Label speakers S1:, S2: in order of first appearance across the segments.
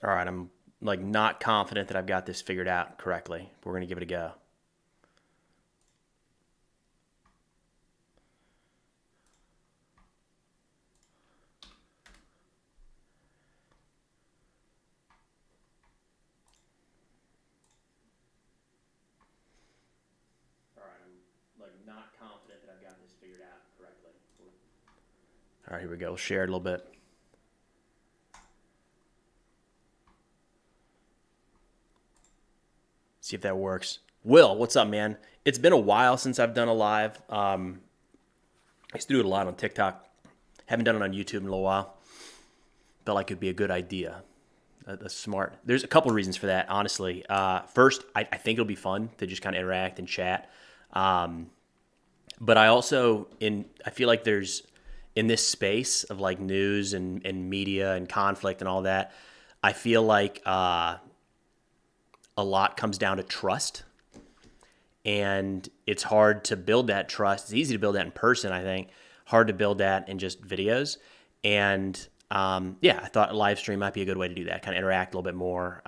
S1: All right, I'm like not confident that I've got this figured out correctly. We're gonna give it a go. All right, I'm like not confident that I've got this figured out correctly. All right, here we go. We'll share it a little bit. See if that works. Will, what's up, man? It's been a while since I've done a live. I used to do it a lot on TikTok. Haven't done it on YouTube in a little while. Felt like it'd be a good idea. That's smart. There's a couple of reasons for that, honestly. First, I think it'll be fun to just kind of interact and chat. Um, but I feel like there's in this space of like news and media and conflict and all that. I feel like a lot comes down to trust, and it's hard to build that trust. It's easy to build that in person, I think. Hard to build that in just videos. And yeah, I thought a live stream might be a good way to do that. Kind of interact a little bit more,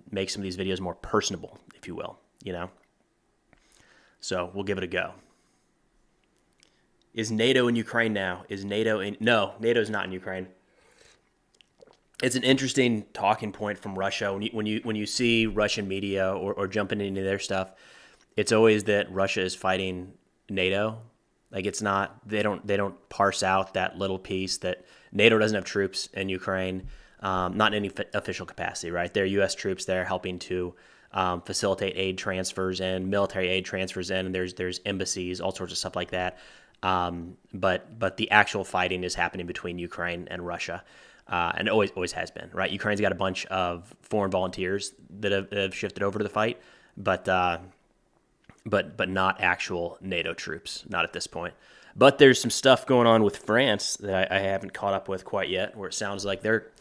S1: make some of these videos more personable, if you will. You know. So we'll give it a go. Is NATO in Ukraine now? Is NATO in? No, NATO's not in Ukraine. It's an interesting talking point from Russia when you see Russian media or jumping into their stuff. It's always that Russia is fighting NATO. Like it's not they don't parse out that little piece that NATO doesn't have troops in Ukraine, not in any official capacity. Right, there are U.S. troops there helping to facilitate aid transfers and military aid transfers in, and there's embassies, all sorts of stuff like that. But the actual fighting is happening between Ukraine and Russia. And it always has been, right? Ukraine's got a bunch of foreign volunteers that have shifted over to the fight, but not actual NATO troops, not at this point. But there's some stuff going on with France that I haven't caught up with quite yet, where it sounds like they're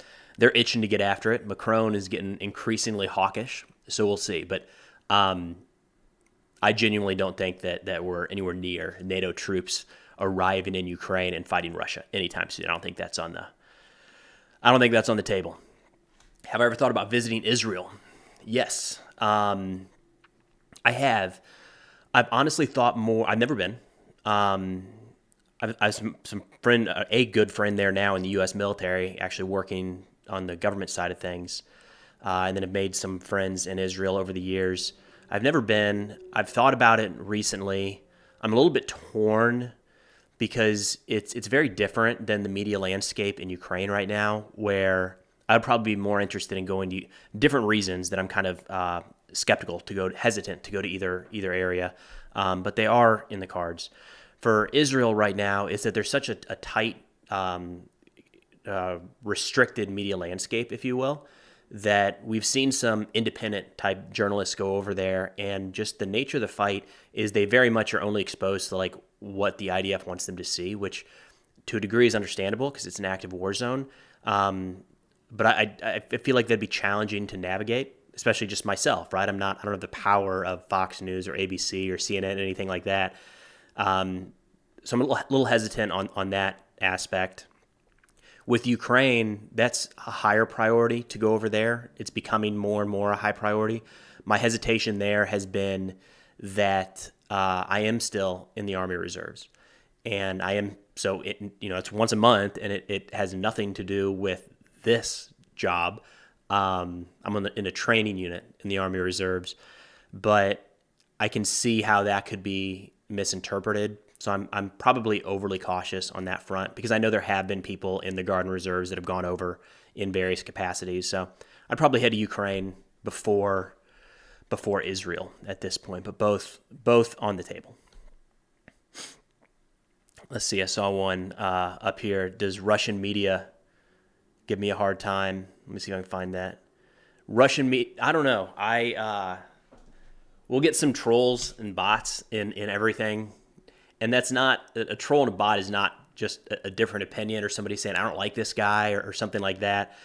S1: itching to get after it. Macron is getting increasingly hawkish, so we'll see. But I genuinely don't think that we're anywhere near NATO troops arriving in Ukraine and fighting Russia anytime soon. I don't think that's on the table. Have I ever thought about visiting Israel? Yes, I have. I've honestly thought more. I've never been. I've some friend, a good friend there now in the U.S. military, actually working on the government side of things, and then have made some friends in Israel over the years. I've never been. I've thought about it recently. I'm a little bit torn because it's very different than the media landscape in Ukraine right now, where I'd probably be more interested in going to different reasons that I'm kind of hesitant to go to either area, but they are in the cards. For Israel right now, is that there's such a tight, restricted media landscape, if you will, that we've seen some independent type journalists go over there, and just the nature of the fight is they very much are only exposed to like what the IDF wants them to see, which to a degree is understandable because it's an active war zone. But I feel like that'd be challenging to navigate, especially just myself, right? I don't have the power of Fox News or ABC or CNN, anything like that. So I'm a little hesitant on that aspect. With Ukraine, that's a higher priority to go over there. It's becoming more and more a high priority. My hesitation there has been that I am still in the Army Reserves, and I am it's once a month, and it has nothing to do with this job. I'm in a training unit in the Army Reserves, but I can see how that could be misinterpreted. So I'm probably overly cautious on that front because I know there have been people in the Guard and Reserves that have gone over in various capacities. So I'd probably head to Ukraine before Israel at this point, but both on the table. Let's see. I saw one up here. Does Russian media give me a hard time? Let me see if I can find that. Russian media. I don't know. We'll get some trolls and bots in everything. And that's not a troll and a bot is not just a different opinion or somebody saying, I don't like this guy or something like that.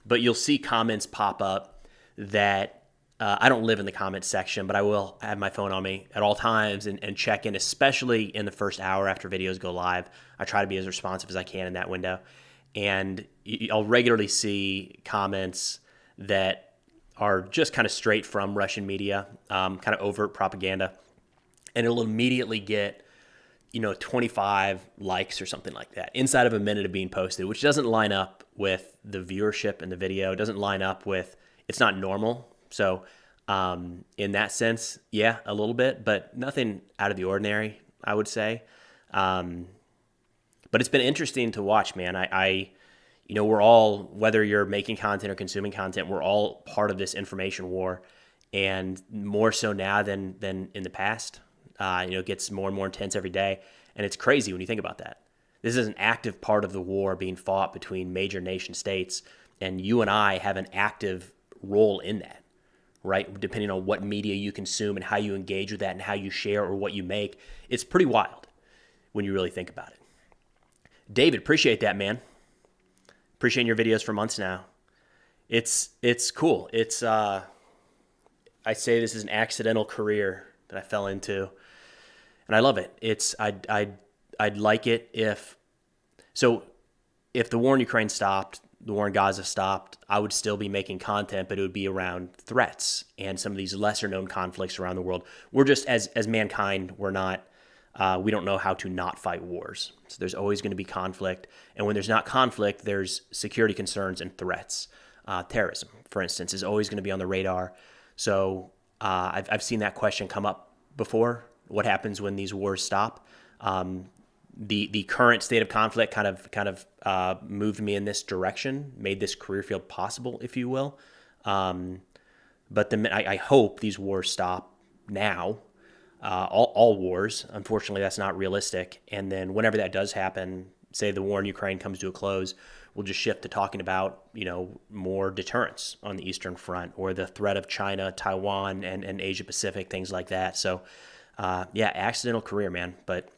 S1: But you'll see comments pop up that I don't live in the comments section, but I will have my phone on me at all times and check in, especially in the first hour after videos go live. I try to be as responsive as I can in that window. And I'll regularly see comments that are just kind of straight from Russian media, kind of overt propaganda, and it'll immediately get 25 likes or something like that inside of a minute of being posted, which doesn't line up with the viewership in the video. It doesn't line up with, it's not normal. So in that sense, yeah, a little bit, but nothing out of the ordinary, I would say. But it's been interesting to watch, man. We're all, whether you're making content or consuming content, we're all part of this information war, and more so now than in the past. It gets more and more intense every day, and it's crazy when you think about that. This is an active part of the war being fought between major nation states, and you and I have an active role in that, right? Depending on what media you consume and how you engage with that and how you share or what you make, it's pretty wild when you really think about it. David, appreciate that, man. Appreciating your videos for months now. It's cool. It's I say this is an accidental career that I fell into, and I love it. I'd like it if the war in Ukraine stopped, the war in Gaza stopped, I would still be making content, but it would be around threats and some of these lesser known conflicts around the world. We're just, as mankind, we're not, we don't know how to not fight wars. So there's always going to be conflict. And when there's not conflict, there's security concerns and threats. Terrorism, for instance, is always going to be on the radar. So I've seen that question come up before. What happens when these wars stop? The current state of conflict kind of moved me in this direction, made this career field possible, if you will. But I hope these wars stop now. All wars. Unfortunately, that's not realistic. And then whenever that does happen, say the war in Ukraine comes to a close, we'll just shift to talking about, more deterrence on the Eastern Front, or the threat of China, Taiwan, and Asia Pacific, things like that. So, accidental career, man. But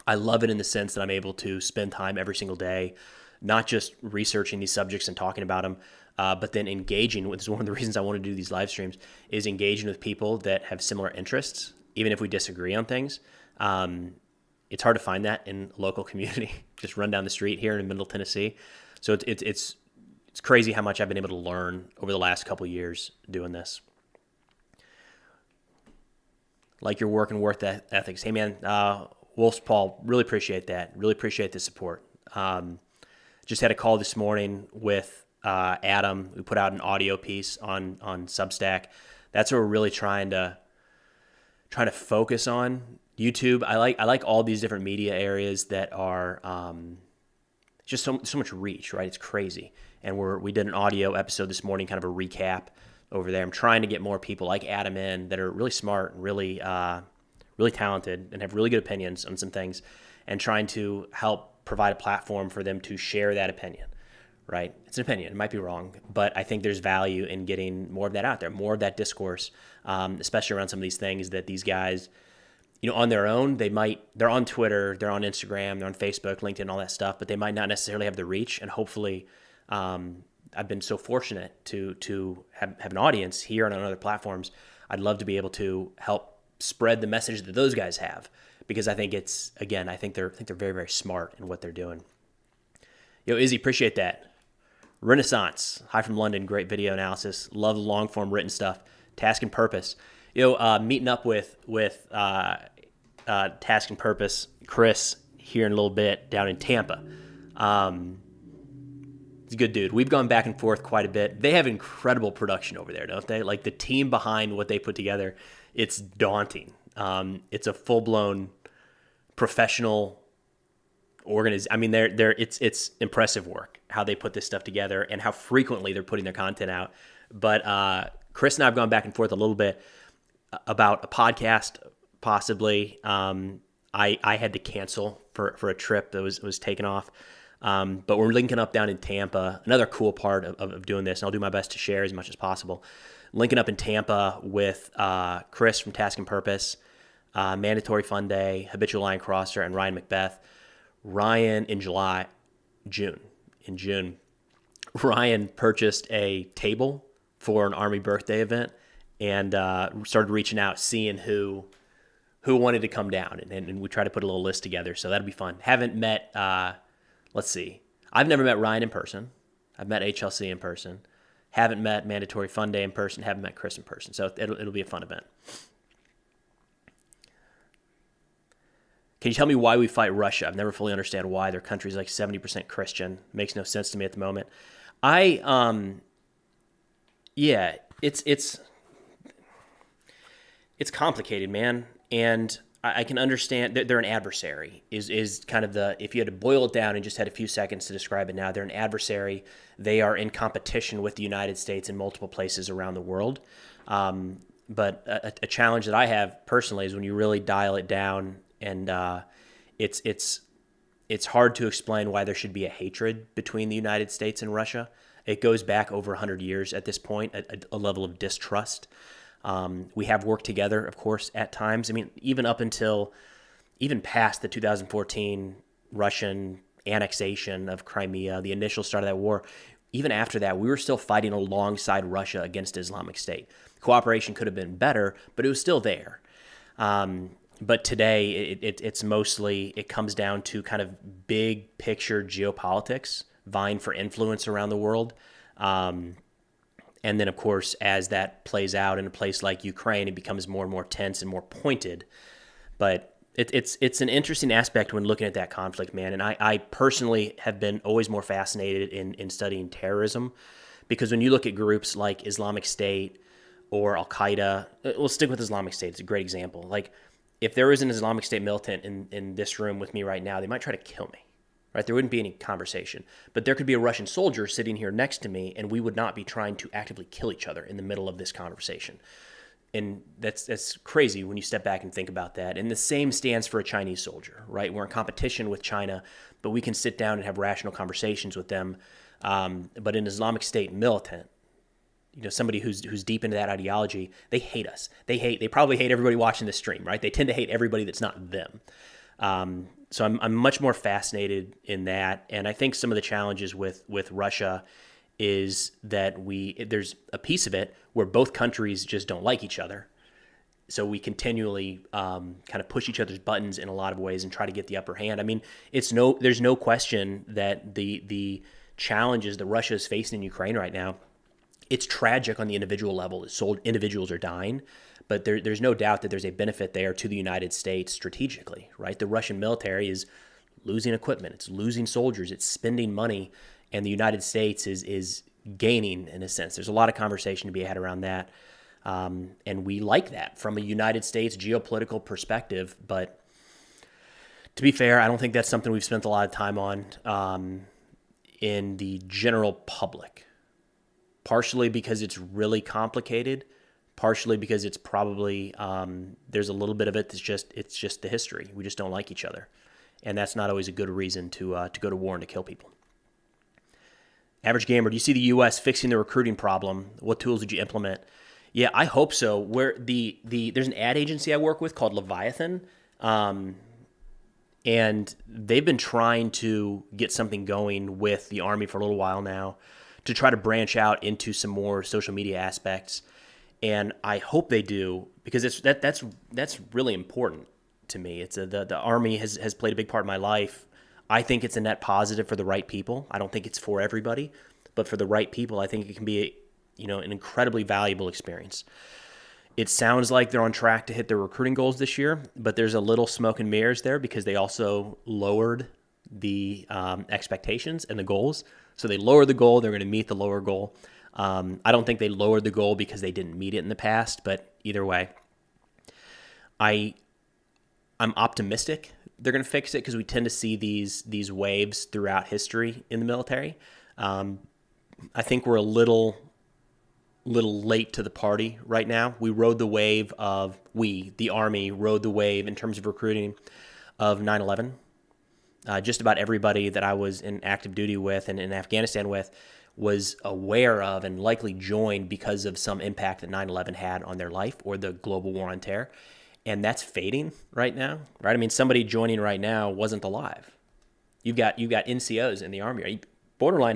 S1: I love it in the sense that I'm able to spend time every single day, not just researching these subjects and talking about them, but then engaging. This is one of the reasons I want to do these live streams, is engaging with people that have similar interests, even if we disagree on things. It's hard to find that in a local community. Just run down the street here in Middle Tennessee. So it's crazy how much I've been able to learn over the last couple of years doing this. Like your work and work ethics. Hey, man, Wolf's Paul, really appreciate that. Really appreciate the support. Just had a call this morning with Adam, who put out an audio piece on Substack. That's what we're really trying to focus on. YouTube, I like all these different media areas that are just so much reach, right? It's crazy. And we did an audio episode this morning, kind of a recap over there. I'm trying to get more people like Adam in that are really smart and really talented and have really good opinions on some things, and trying to help provide a platform for them to share that opinion, right? It's an opinion. It might be wrong, but I think there's value in getting more of that out there, more of that discourse, especially around some of these things that these guys, on their own, they're on Twitter, they're on Instagram, they're on Facebook, LinkedIn, all that stuff, but they might not necessarily have the reach. And hopefully, I've been so fortunate to have an audience here and on other platforms. I'd love to be able to help spread the message that those guys have, because I think I think they're very, very smart in what they're doing. Izzy, appreciate that. Renaissance, hi from London, great video analysis. Love the long form written stuff. Task and Purpose. Meeting up with Task and Purpose, Chris, here in a little bit down in Tampa. He's a good dude. We've gone back and forth quite a bit. They have incredible production over there, don't they? Like the team behind what they put together, it's daunting. It's a full-blown professional organization. I mean, it's impressive work how they put this stuff together and how frequently they're putting their content out. But Chris and I have gone back and forth a little bit about a podcast, possibly. I had to cancel for a trip that was taken off. But we're linking up down in Tampa. Another cool part of doing this, and I'll do my best to share as much as possible. Linking up in Tampa with Chris from Task and Purpose, Mandatory Fun Day, Habitual Line Crosser, and Ryan Macbeth. Ryan in June, Ryan purchased a table for an Army birthday event, and started reaching out, seeing who wanted to come down, and we try to put a little list together. So that'll be fun. Haven't met. Let's see. I've never met Ryan in person. I've met HLC in person. Haven't met. Mandatory fun day in person. Haven't met Chris in person. So it'll be a fun event. Can you tell me why we fight Russia? I've never fully understood why. Their country's like 70% Christian. Makes no sense to me at the moment. Yeah, it's complicated, man. And I can understand that they're an adversary is kind of if you had to boil it down and just had a few seconds to describe it now, they're an adversary. They are in competition with the United States in multiple places around the world. But a challenge that I have personally is when you really dial it down, and it's hard to explain why there should be a hatred between the United States and Russia. It goes back over 100 years at this point, a level of distrust. We have worked together, of course, at times. I mean, even past the 2014 Russian annexation of Crimea, the initial start of that war, even after that, we were still fighting alongside Russia against Islamic State. Cooperation could have been better, but it was still there. But today, it's mostly, it comes down to kind of big picture geopolitics, vying for influence around the world. And then, of course, as that plays out in a place like Ukraine, it becomes more and more tense and more pointed. But it's an interesting aspect when looking at that conflict, man. And I personally have been always more fascinated in studying terrorism, because when you look at groups like Islamic State or Al-Qaeda, we'll stick with Islamic State. It's a great example. Like, if there was an Islamic State militant in this room with me right now, they might try to kill me. Right? There wouldn't be any conversation. But there could be a Russian soldier sitting here next to me, and we would not be trying to actively kill each other in the middle of this conversation. And that's crazy when you step back and think about that. And the same stands for a Chinese soldier, right? We're in competition with China, but we can sit down and have rational conversations with them. But an Islamic State militant, somebody who's deep into that ideology, they hate us. They probably hate everybody watching this stream, right? They tend to hate everybody that's not them. So I'm much more fascinated in that. And I think some of the challenges with Russia is that there's a piece of it where both countries just don't like each other. So we continually kind of push each other's buttons in a lot of ways and try to get the upper hand. I mean, there's no question that the challenges that Russia is facing in Ukraine right now, it's tragic on the individual level. Individuals are dying. But there's no doubt that there's a benefit there to the United States strategically, right? The Russian military is losing equipment. It's losing soldiers. It's spending money. And the United States is gaining, in a sense. There's a lot of conversation to be had around that. And we like that from a United States geopolitical perspective. But to be fair, I don't think that's something we've spent a lot of time on in the general public. Partially because it's really complicated. Partially because it's probably there's a little bit of it that's just the history. We just don't like each other, and that's not always a good reason to go to war and to kill people. Average Gamer, do you see the U.S. fixing the recruiting problem? What tools did you implement? Yeah, I hope so. Where there's an ad agency I work with called Leviathan, and they've been trying to get something going with the Army for a little while now to try to branch out into some more social media aspects. And I hope they do, because that's really important to me. It's the Army has played a big part in my life. I think it's a net positive for the right people. I don't think it's for everybody, but for the right people, I think it can be an incredibly valuable experience. It sounds like they're on track to hit their recruiting goals this year, but there's a little smoke and mirrors there because they also lowered the expectations and the goals. So they lowered the goal. They're going to meet the lower goal. I don't think they lowered the goal because they didn't meet it in the past, but either way, I'm optimistic they're going to fix it because we tend to see these waves throughout history in the military. I think we're a little late to the party right now. We rode the wave the Army rode the wave in terms of recruiting of 9/11. Just about everybody that I was in active duty with and in Afghanistan with was aware of and likely joined because of some impact that 9/11 had on their life or the global war on terror. And that's fading right now, right? I mean, somebody joining right now wasn't alive. You've got NCOs in the Army. Right? Borderline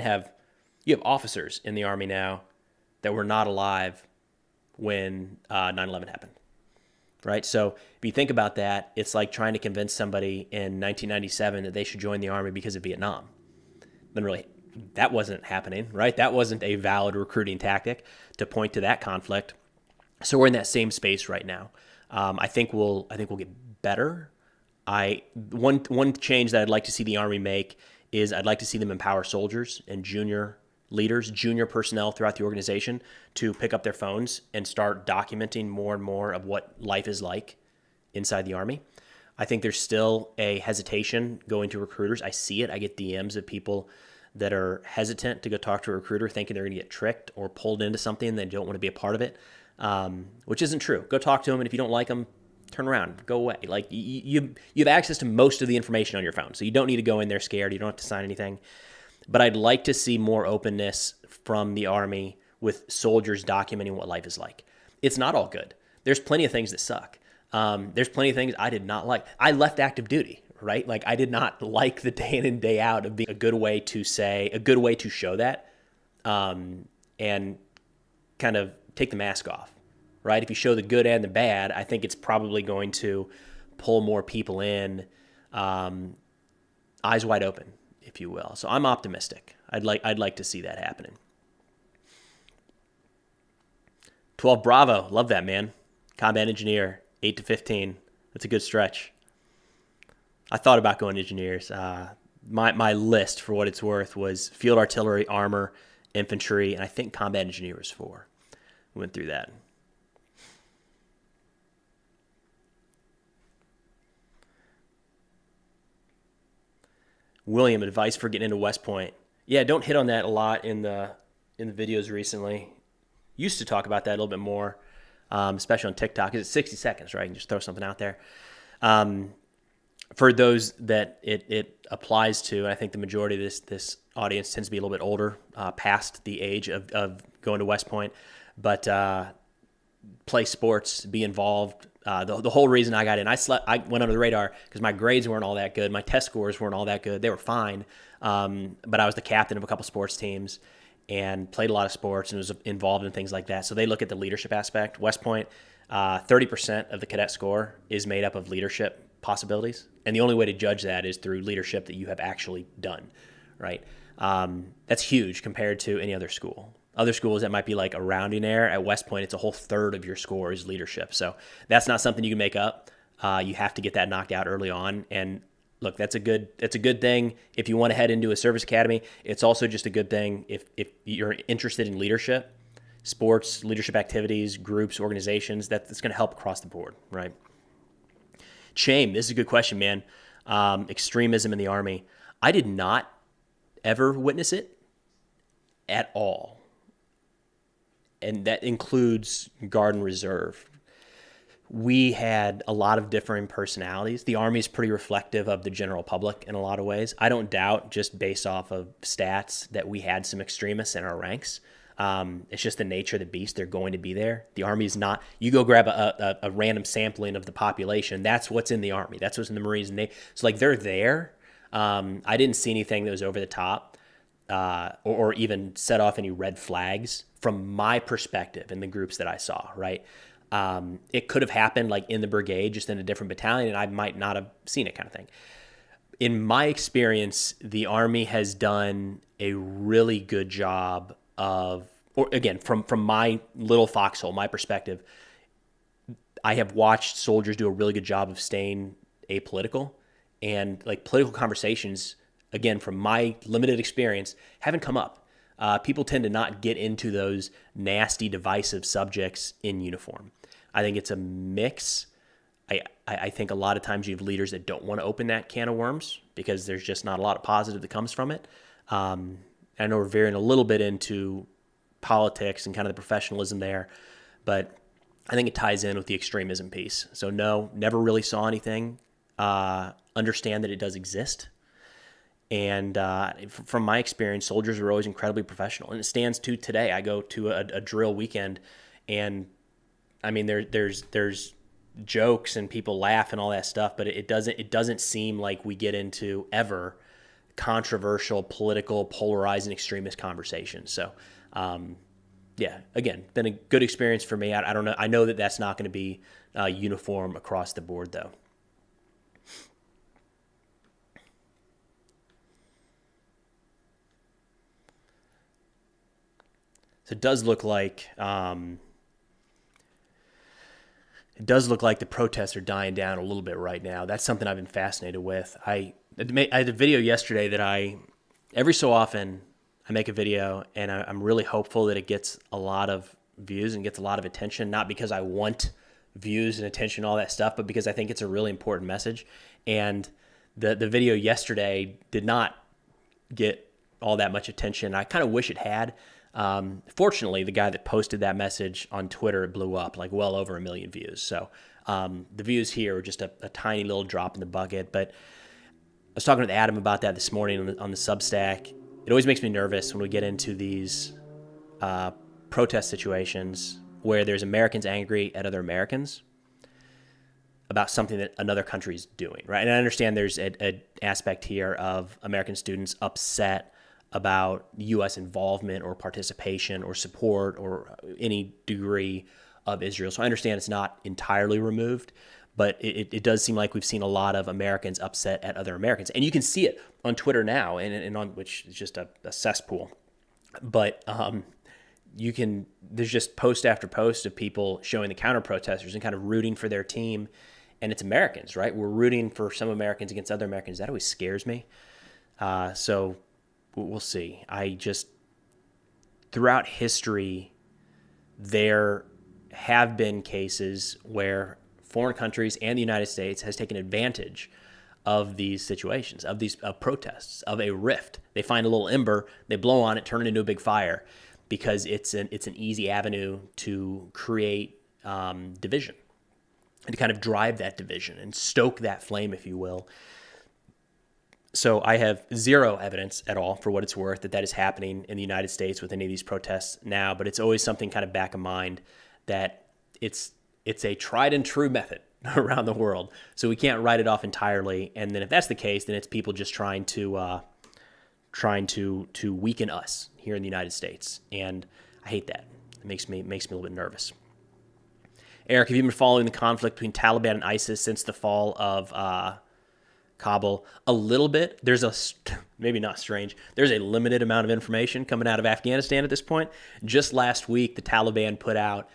S1: you have officers in the Army now that were not alive when 9/11 happened, right? So if you think about that, it's like trying to convince somebody in 1997 that they should join the Army because of Vietnam. Doesn't really that wasn't happening, right? That wasn't a valid recruiting tactic to point to that conflict. So we're in that same space right now. I think we'll get better. One change that I'd like to see the Army make is I'd like to see them empower soldiers and junior leaders, junior personnel throughout the organization to pick up their phones and start documenting more and more of what life is like inside the Army. I think there's still a hesitation going to recruiters. I see it. I get DMs of people that are hesitant to go talk to a recruiter, thinking they're going to get tricked or pulled into something and they don't want to be a part of it, which isn't true. Go talk to them, and if you don't like them, turn around, go away. Like you have access to most of the information on your phone, so you don't need to go in there scared. You don't have to sign anything. But I'd like to see more openness from the Army with soldiers documenting what life is like. It's not all good. There's plenty of things that suck. There's plenty of things I did not like. I left active duty, right? Like I did not like the day in and day out of being a good way to show that, and kind of take the mask off, right? If you show the good and the bad, I think it's probably going to pull more people in, eyes wide open, if you will. So I'm optimistic. I'd like to see that happening. 12 Bravo, love that, man. Combat engineer, 8 to 15. That's a good stretch. I thought about going engineers. My list, for what it's worth, was field artillery, armor, infantry, and I think combat engineer was 4. Went through that. William, advice for getting into West Point. Yeah, don't hit on that a lot in the videos recently. Used to talk about that a little bit more, especially on TikTok, because it's 60 seconds, right? You can just throw something out there. For those that it applies to, and I think the majority of this audience tends to be a little bit older, past the age of going to West Point, but play sports, be involved. The whole reason I got in, I went under the radar because my grades weren't all that good. My test scores weren't all that good. They were fine. But I was the captain of a couple sports teams and played a lot of sports and was involved in things like that. So they look at the leadership aspect. West Point, 30% of the cadet score is made up of leadership possibilities. And the only way to judge that is through leadership that you have actually done, right? That's huge compared to any other school. Other schools, that might be like a rounding error. At West Point, it's a whole third of your score is leadership. So that's not something you can make up. You have to get that knocked out early on. And look, that's a good thing if you want to head into a service academy. It's also just a good thing if you're interested in leadership, sports, leadership activities, groups, organizations. That's going to help across the board, right? Shame, this is a good question, man. Extremism in the Army. I did not ever witness it at all. And that includes Guard and Reserve. We had a lot of differing personalities. The Army is pretty reflective of the general public in a lot of ways. I don't doubt, just based off of stats, that we had some extremists in our ranks. It's just the nature of the beast. They're going to be there. The Army is not, you go grab a random sampling of the population. That's what's in the Army. That's what's in the Marines. And so like they're there. I didn't see anything that was over the top, or even set off any red flags from my perspective in the groups that I saw, right? It could have happened like in the brigade, just in a different battalion, and I might not have seen it, kind of thing. In my experience, the Army has done a really good job of, or again, from my little foxhole, my perspective, I have watched soldiers do a really good job of staying apolitical, and like political conversations, again, from my limited experience, haven't come up. People tend to not get into those nasty, divisive subjects in uniform. I think it's a mix. I think a lot of times you have leaders that don't want to open that can of worms because there's just not a lot of positive that comes from it. I know we're veering a little bit into politics and kind of the professionalism there, but I think it ties in with the extremism piece. So no, never really saw anything. Understand that it does exist. And from my experience, soldiers are always incredibly professional, and it stands to today. I go to a drill weekend, and I mean there's jokes and people laugh and all that stuff, but it doesn't seem like we get into ever controversial, political, polarizing, extremist conversations. So yeah, again, been a good experience for me. I don't know. I know that that's not going to be uniform across the board, though. So it does look like the protests are dying down a little bit right now. That's something I've been fascinated with. I had a video yesterday that every so often I make a video, and I'm really hopeful that it gets a lot of views and gets a lot of attention, not because I want views and attention, all that stuff, but because I think it's a really important message. And the video yesterday did not get all that much attention. I kind of wish it had. Fortunately, the guy that posted that message on Twitter, it blew up, like well over 1 million views. So the views here are just a tiny little drop in the bucket. But I was talking with Adam about that this morning on the Substack. It always makes me nervous when we get into these protest situations where there's Americans angry at other Americans about something that another country is doing, right? And I understand there's an aspect here of American students upset about U.S. involvement or participation or support or any degree of Israel. So I understand it's not entirely removed, but it does seem like we've seen a lot of Americans upset at other Americans. And you can see it on Twitter now, and on which is just a cesspool. But there's just post after post of people showing the counter protesters and kind of rooting for their team. And it's Americans, right? We're rooting for some Americans against other Americans. That always scares me. So we'll see. Throughout history, there have been cases where foreign countries and the United States has taken advantage of these situations, of these protests, of a rift. They find a little ember, they blow on it, turn it into a big fire, because it's an easy avenue to create division and to kind of drive that division and stoke that flame, if you will. So I have zero evidence at all, for what it's worth, that is happening in the United States with any of these protests now, but it's always something kind of back of mind that it's a tried and true method around the world. So we can't write it off entirely. And then if that's the case, then it's people just trying to weaken us here in the United States. And I hate that. It makes me a little bit nervous. Eric, have you been following the conflict between Taliban and ISIS since the fall of Kabul? A little bit. Maybe not strange. There's a limited amount of information coming out of Afghanistan at this point. Just last week, the Taliban put out,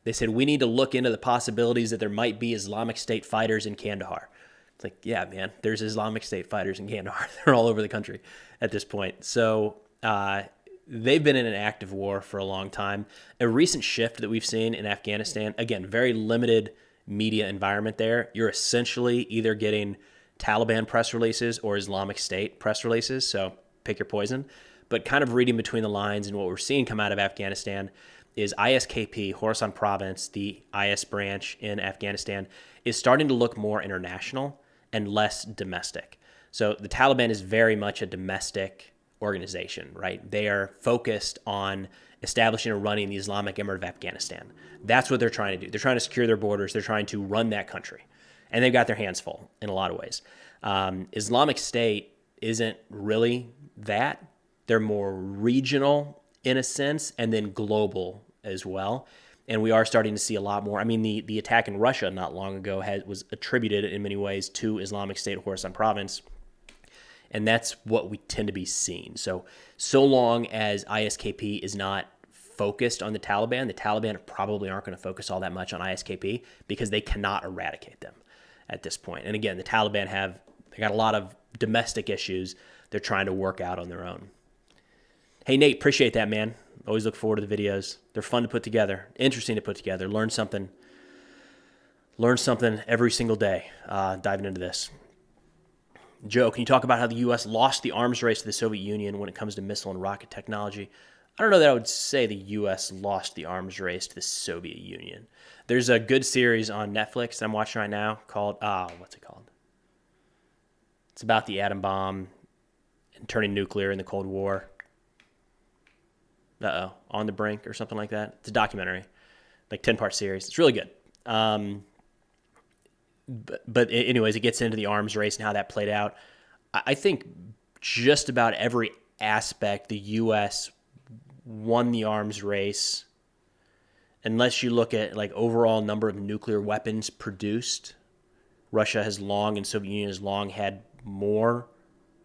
S1: they said, we need to look into the possibilities that there might be Islamic State fighters in Kandahar. It's like, yeah, man, there's Islamic State fighters in Kandahar. They're all over the country at this point. So they've been in an active war for a long time. A recent shift that we've seen in Afghanistan, again, very limited media environment there. You're essentially either getting Taliban press releases or Islamic State press releases, so pick your poison. But kind of reading between the lines, and what we're seeing come out of Afghanistan is ISKP, Khorasan Province, the IS branch in Afghanistan, is starting to look more international and less domestic. So the Taliban is very much a domestic organization, right? They are focused on establishing and running the Islamic Emirate of Afghanistan. That's what they're trying to do. They're trying to secure their borders. They're trying to run that country. And they've got their hands full in a lot of ways. Islamic State isn't really that. They're more regional in a sense, and then global as well. And we are starting to see a lot more. I mean, the attack in Russia not long ago was attributed in many ways to Islamic State Khorasan Province. And that's what we tend to be seeing. So long as ISKP is not focused on the Taliban probably aren't going to focus all that much on ISKP because they cannot eradicate them at this point. And again, the Taliban they got a lot of domestic issues they're trying to work out on their own. Hey, Nate, appreciate that, man. Always look forward to the videos. They're fun to put together, interesting to put together. Learn something every single day diving into this. Joe, can you talk about how the U.S. lost the arms race to the Soviet Union when it comes to missile and rocket technology? I don't know that I would say the U.S. lost the arms race to the Soviet Union. There's a good series on Netflix that I'm watching right now called, what's it called? It's about the atom bomb and turning nuclear in the Cold War. On the Brink or something like that. It's a documentary, like 10-part series. It's really good. But anyways, it gets into the arms race and how that played out. I think just about every aspect, the U.S. won the arms race, unless you look at like overall number of nuclear weapons produced. Russia has long and Soviet Union has long had more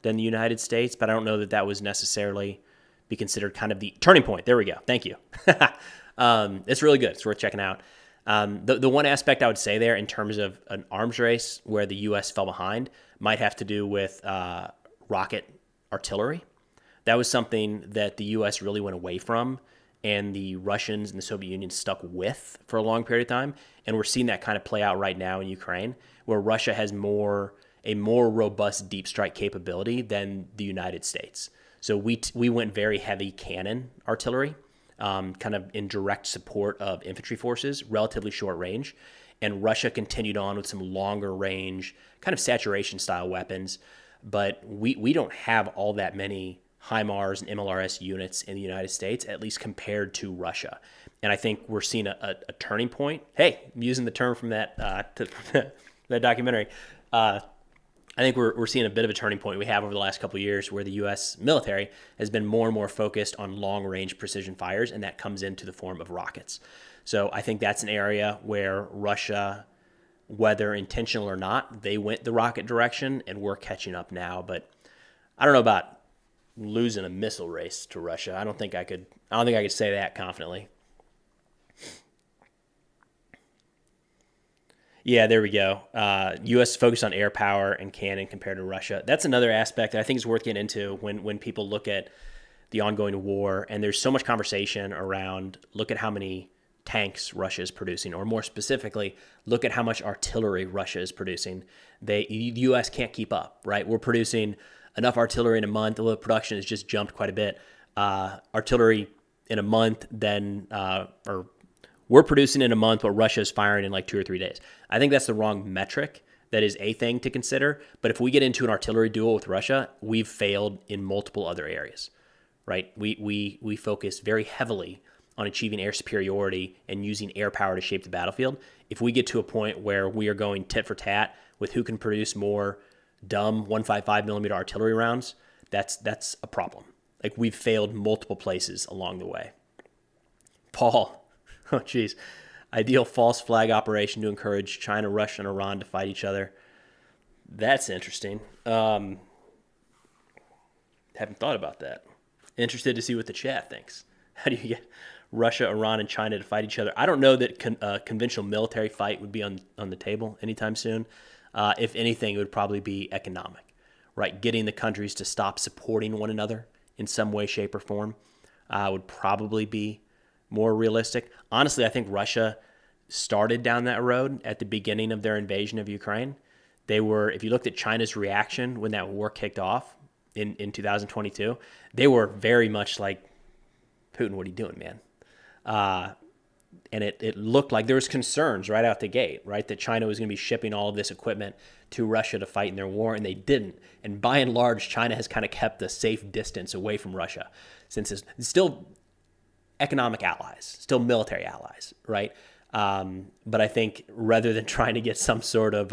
S1: than the United States, but I don't know that was necessarily be considered kind of the turning point. There we go. Thank you. It's really good. It's worth checking out. The one aspect I would say there in terms of an arms race where the U.S. fell behind might have to do with rocket artillery. That was something that the U.S. really went away from, and the Russians and the Soviet Union stuck with for a long period of time. And we're seeing that kind of play out right now in Ukraine, where Russia has a more robust deep strike capability than the United States. So we went very heavy cannon artillery, kind of in direct support of infantry forces, relatively short range. And Russia continued on with some longer range, kind of saturation style weapons. But we don't have all that many HIMARS and MLRS units in the United States, at least compared to Russia. And I think we're seeing a turning point. Hey, I'm using the term from that that documentary. I think we're seeing a bit of a turning point we have over the last couple of years where the U.S. military has been more and more focused on long-range precision fires, and that comes into the form of rockets. So I think that's an area where Russia, whether intentional or not, they went the rocket direction, and we're catching up now. But I don't know about losing a missile race to Russia. I don't think I could say that confidently. Yeah, there we go. U.S. focused on air power and cannon compared to Russia. That's another aspect that I think is worth getting into when people look at the ongoing war. And there's so much conversation around, look at how many tanks Russia is producing, or more specifically, look at how much artillery Russia is producing. The U.S. can't keep up, right? We're producing enough artillery in a month, although production has just jumped quite a bit. Artillery in a month, or we're producing in a month, but Russia is firing in like 2 or 3 days. I think that's the wrong metric. That is a thing to consider. But if we get into an artillery duel with Russia, we've failed in multiple other areas, right? We focus very heavily on achieving air superiority and using air power to shape the battlefield. If we get to a point where we are going tit for tat with who can produce more dumb 155 millimeter artillery rounds, that's a problem. Like, we've failed multiple places along the way. Paul, oh geez, ideal false flag operation to encourage China, Russia, and Iran to fight each other. That's interesting. Haven't thought about that. Interested to see what the chat thinks. How do you get Russia, Iran, and China to fight each other? I don't know that conventional military fight would be on the table anytime soon. If anything, it would probably be economic, right? Getting the countries to stop supporting one another in some way, shape, or form would probably be more realistic. Honestly, I think Russia started down that road at the beginning of their invasion of Ukraine. They were, if you looked at China's reaction when that war kicked off in 2022, they were very much like, Putin, what are you doing, man? And it looked like there was concerns right out the gate, right, that China was going to be shipping all of this equipment to Russia to fight in their war, and they didn't. And by and large, China has kind of kept a safe distance away from Russia, since it's still economic allies, still military allies, right? But I think rather than trying to get some sort of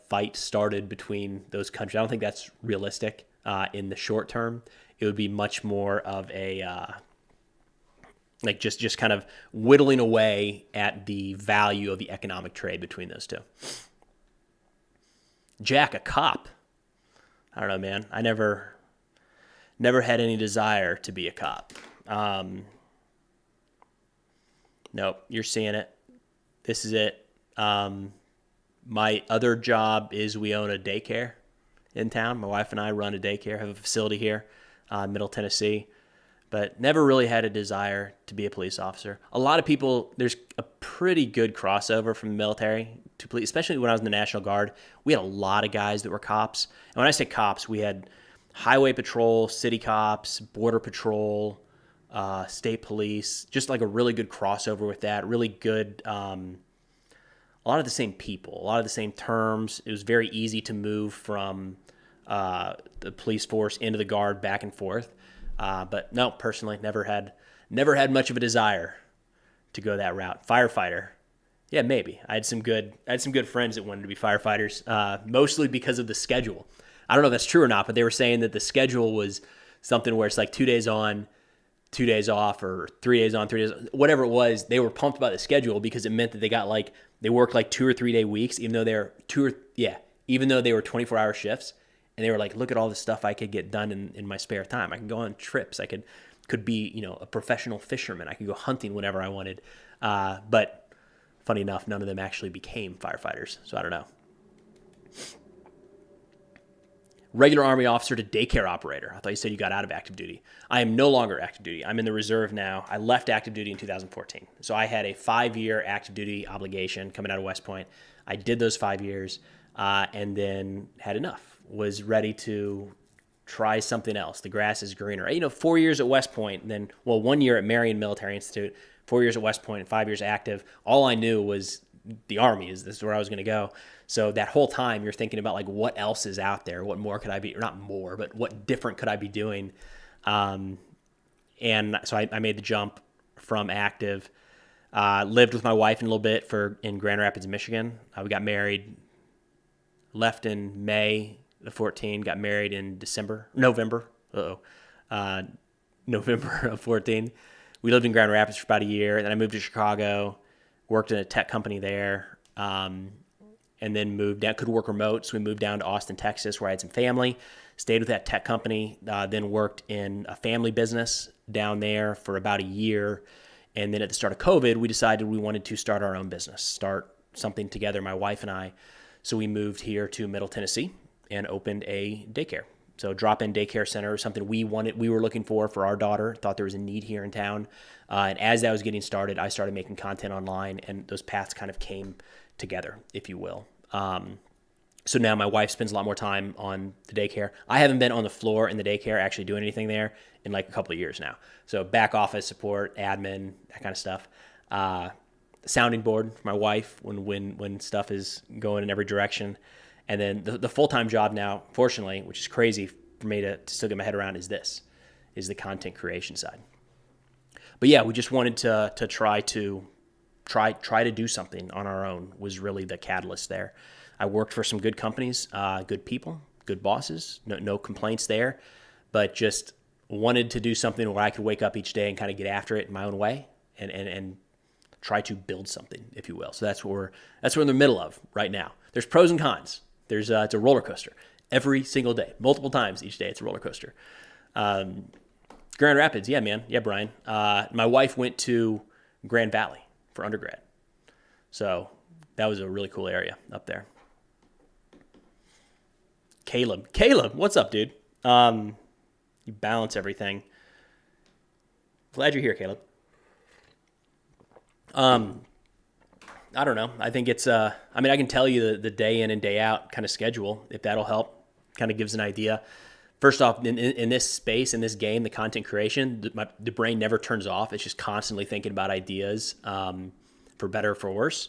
S1: fight started between those countries, I don't think that's realistic in the short term. It would be much more of a like just kind of whittling away at the value of the economic trade between those two. Jack, a cop. I don't know, man. I never had any desire to be a cop. Nope, you're seeing it. This is it. My other job is we own a daycare in town. My wife and I run a daycare, have a facility here, Middle Tennessee, but never really had a desire to be a police officer. A lot of people, there's a pretty good crossover from the military to police, especially when I was in the National Guard. We had a lot of guys that were cops. And when I say cops, we had highway patrol, city cops, border patrol, state police, just like a really good crossover with that. Really good, a lot of the same people, a lot of the same terms. It was very easy to move from the police force into the Guard back and forth. But no, personally, never had much of a desire to go that route. Firefighter, yeah, maybe. I had some good friends that wanted to be firefighters, mostly because of the schedule. I don't know if that's true or not, but they were saying that the schedule was something where it's like 2 days on, 2 days off, or 3 days on, 3 days, whatever it was. They were pumped about the schedule because it meant that they worked like 2 or 3 day weeks, even though they were 24-hour shifts, And they were like, look at all the stuff I could get done in my spare time. I could go on trips. I could be, a professional fisherman. I could go hunting whenever I wanted. But funny enough, none of them actually became firefighters. So I don't know. Regular Army officer to daycare operator. I thought you said you got out of active duty. I am no longer active duty. I'm in the reserve now. I left active duty in 2014. So I had a 5-year active duty obligation coming out of West Point. I did those 5 years and then had enough. Was ready to try something else. The grass is greener. 4 years at West Point, and then, 1 year at Marion Military Institute, 4 years at West Point, and 5 years active. All I knew was the Army. This is where I was going to go. So that whole time you're thinking about like what else is out there? What more could I be, or not more, but what different could I be doing? And so I made the jump from active, lived with my wife in a little bit in Grand Rapids, Michigan. We got married, left in May of 14, got married in November of 14. We lived in Grand Rapids for about a year. And then I moved to Chicago, worked in a tech company there. And then moved down, could work remote. So we moved down to Austin, Texas, where I had some family, stayed with that tech company, then worked in a family business down there for about a year. And then at the start of COVID, we decided we wanted to start our own business, start something together, my wife and I. So we moved here to Middle Tennessee and opened a daycare. So drop-in daycare center, something we were looking for our daughter, thought there was a need here in town. And as that was getting started, I started making content online, and those paths kind of came together, if you will. So now my wife spends a lot more time on the daycare. I haven't been on the floor in the daycare actually doing anything there in like a couple of years now. So back office support, admin, that kind of stuff. Sounding board for my wife when stuff is going in every direction. And then the full-time job now, fortunately, which is crazy for me to still get my head around, is the content creation side. But yeah, we just wanted to try to do something on our own was really the catalyst there. I worked for some good companies, good people, good bosses, no complaints there, but just wanted to do something where I could wake up each day and kind of get after it in my own way and try to build something, if you will. So that's what we're in the middle of right now. There's pros and cons. It's a roller coaster every single day, multiple times each day. It's a roller coaster. Grand Rapids, yeah, man, yeah, Brian. My wife went to Grand Valley for undergrad. So that was a really cool area up there. Caleb, what's up, dude? You balance everything. Glad you're here, Caleb. I don't know. I think it's, I can tell you the day in and day out kind of schedule, if that'll help, kind of gives an idea. First off, in this space, in this game, the content creation, the brain never turns off. It's just constantly thinking about ideas, for better or for worse.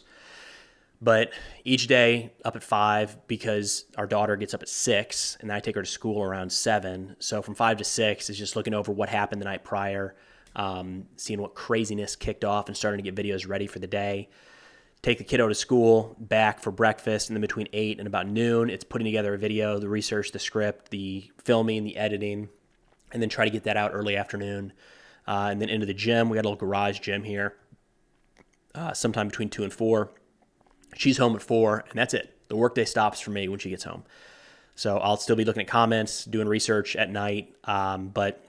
S1: But each day up at 5, because our daughter gets up at 6 and I take her to school around 7. So from 5 to 6 is just looking over what happened the night prior, seeing what craziness kicked off and starting to get videos ready for the day. Take the kiddo to school, back for breakfast, and then between 8 and about noon, it's putting together a video, the research, the script, the filming, the editing, and then try to get that out early afternoon. And then into the gym. We got a little garage gym here, sometime between 2 and 4. She's home at 4, and that's it. The workday stops for me when she gets home. So I'll still be looking at comments, doing research at night, but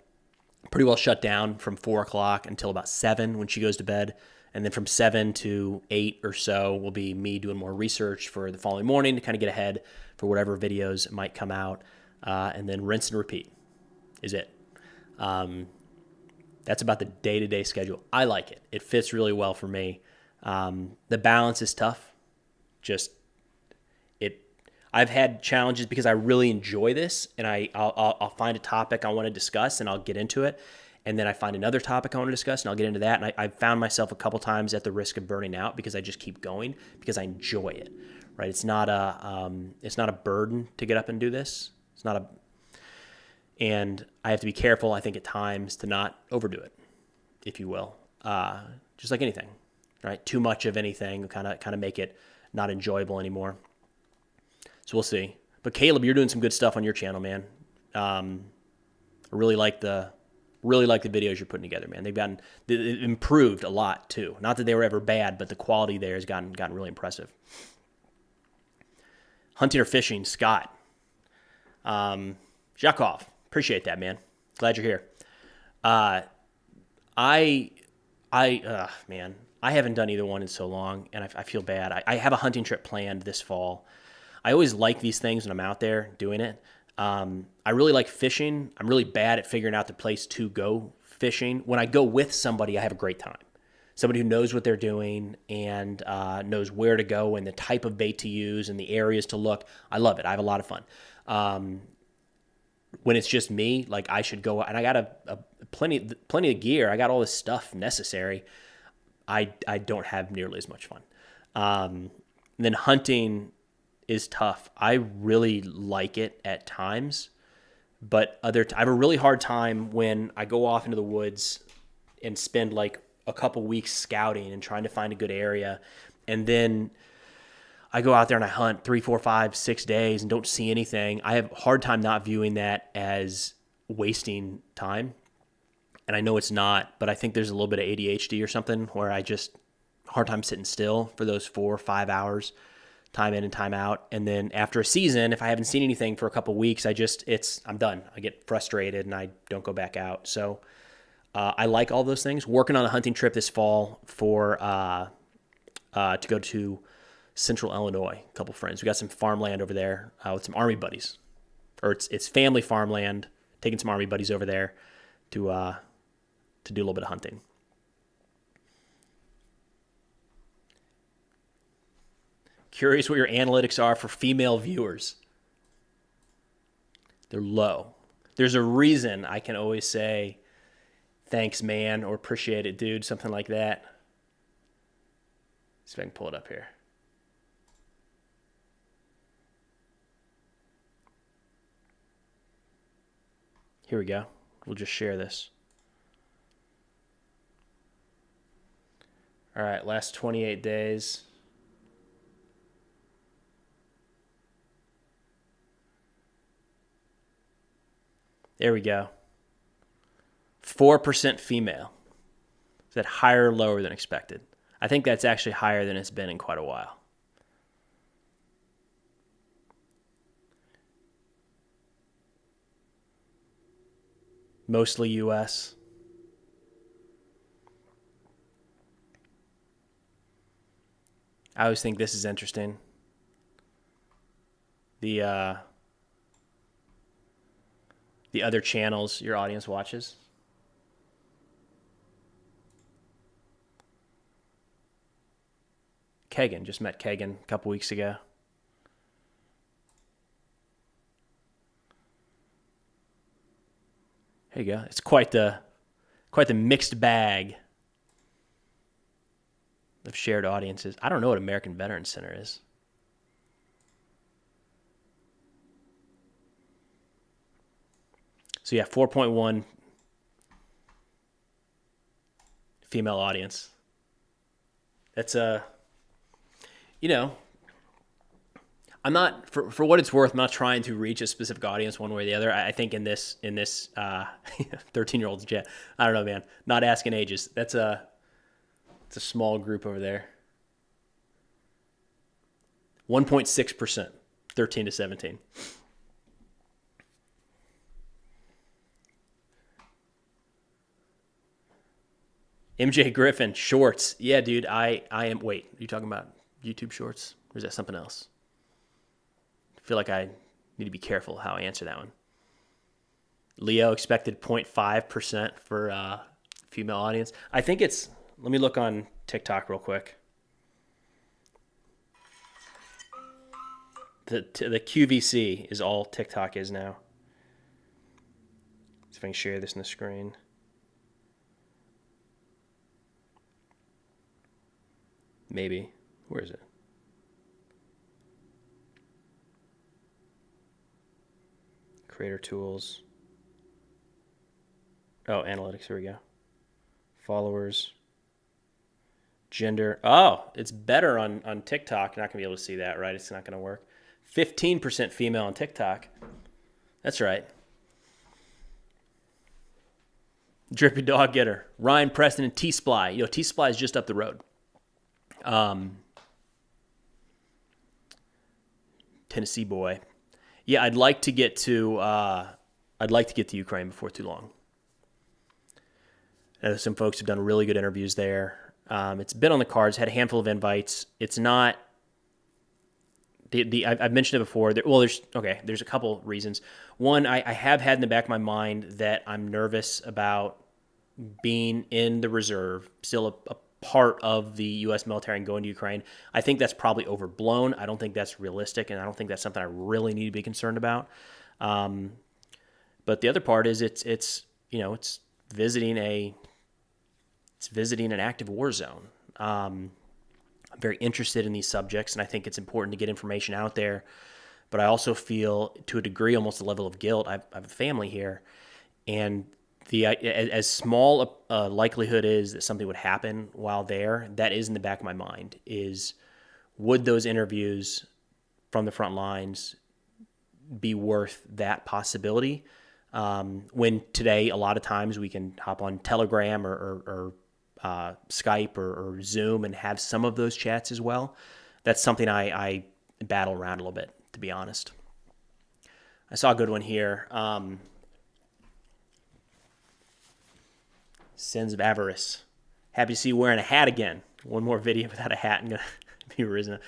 S1: pretty well shut down from 4 o'clock until about 7 when she goes to bed. And then from 7 to 8 or so will be me doing more research for the following morning to kind of get ahead for whatever videos might come out. And then rinse and repeat is it. That's about the day-to-day schedule. I like it. It fits really well for me. The balance is tough. I've had challenges because I really enjoy this, and I'll find a topic I want to discuss and I'll get into it. And then I find another topic I want to discuss and I'll get into that. And I found myself a couple times at the risk of burning out because I just keep going because I enjoy it, right? It's not a burden to get up and do this. And I have to be careful, I think, at times to not overdo it, if you will. Just like anything, right? Too much of anything will kind of make it not enjoyable anymore. So we'll see. But Caleb, you're doing some good stuff on your channel, man. I really like the videos you're putting together, man. They've improved a lot too. Not that they were ever bad, but the quality there has gotten really impressive. Hunting or fishing, Scott. Jakov, appreciate that, man. Glad you're here. Uh, I, man, I haven't done either one in so long, and I feel bad. I have a hunting trip planned this fall. I always like these things when I'm out there doing it. I really like fishing. I'm really bad at figuring out the place to go fishing. When I go with somebody, I have a great time. Somebody who knows what they're doing and knows where to go and the type of bait to use and the areas to look. I love it. I have a lot of fun. When it's just me, like I should go, and I got a plenty of gear. I got all this stuff necessary. I don't have nearly as much fun. Then hunting is tough. I really like it at times, but I have a really hard time when I go off into the woods and spend like a couple weeks scouting and trying to find a good area, and then I go out there and I hunt 3, 4, 5, 6 days and don't see anything. I have a hard time not viewing that as wasting time. And I know it's not, but I think there's a little bit of ADHD or something where I just hard time sitting still for those 4 or 5 hours, time in and time out. And then after a season, if I haven't seen anything for a couple of weeks, I'm done. I get frustrated and I don't go back out. So I like all those things. Working on a hunting trip this fall for to go to Central Illinois. A couple friends. We got some farmland over there with some Army buddies, or it's family farmland. Taking some Army buddies over there to do a little bit of hunting. Curious what your analytics are for female viewers. They're low. There's a reason I can always say, thanks, man, or appreciate it, dude, something like that. See if I can pull it up here. Here we go. We'll just share this. All right, last 28 days. There we go. 4% female. Is that higher or lower than expected? I think that's actually higher than it's been in quite a while. Mostly U.S. I always think this is interesting. The other channels your audience watches. Kagan, just met Kagan a couple weeks ago. There you go. It's quite the mixed bag of shared audiences. I don't know what American Veterans Center is. So yeah, 4.1 female audience. That's I'm not, for what it's worth, I'm not trying to reach a specific audience one way or the other. I think in this 13-year-olds, I don't know, man. Not asking ages. It's a small group over there. 1.6%, 13 to 17. MJ Griffin, shorts. Yeah, dude, I am, wait, are you talking about YouTube shorts? Or is that something else? I feel like I need to be careful how I answer that one. Leo expected 0.5% for female audience. I think it's, let me look on TikTok real quick. The QVC is all TikTok is now. See if I can share this in the screen. Maybe. Where is it? Creator tools. Oh, analytics. Here we go. Followers. Gender. Oh, it's better on TikTok. You're not going to be able to see that, right? It's not going to work. 15% female on TikTok. That's right. Drippy Dog Getter. Ryan Preston and T-Sply. T-Sply is just up the road. Tennessee boy. Yeah, I'd like to get to Ukraine before too long. I know some folks have done really good interviews there. It's been on the cards. Had a handful of invites. It's not I've mentioned it before. There's a couple reasons. One, I have had in the back of my mind that I'm nervous about being in the reserve, still a part of the U.S. military and going to Ukraine. I think that's probably overblown. I don't think that's realistic, and I don't think that's something I really need to be concerned about. But the other part is it's visiting an active war zone. I'm very interested in these subjects, and I think it's important to get information out there. But I also feel, to a degree, almost a level of guilt. I have a family here, and as small a likelihood is that something would happen while there, that is in the back of my mind, is would those interviews from the front lines be worth that possibility? When today, a lot of times we can hop on Telegram or Skype or Zoom and have some of those chats as well. That's something I battle around a little bit, to be honest. I saw a good one here. Sins of Avarice. Happy to see you wearing a hat again. One more video without a hat and gonna be risen.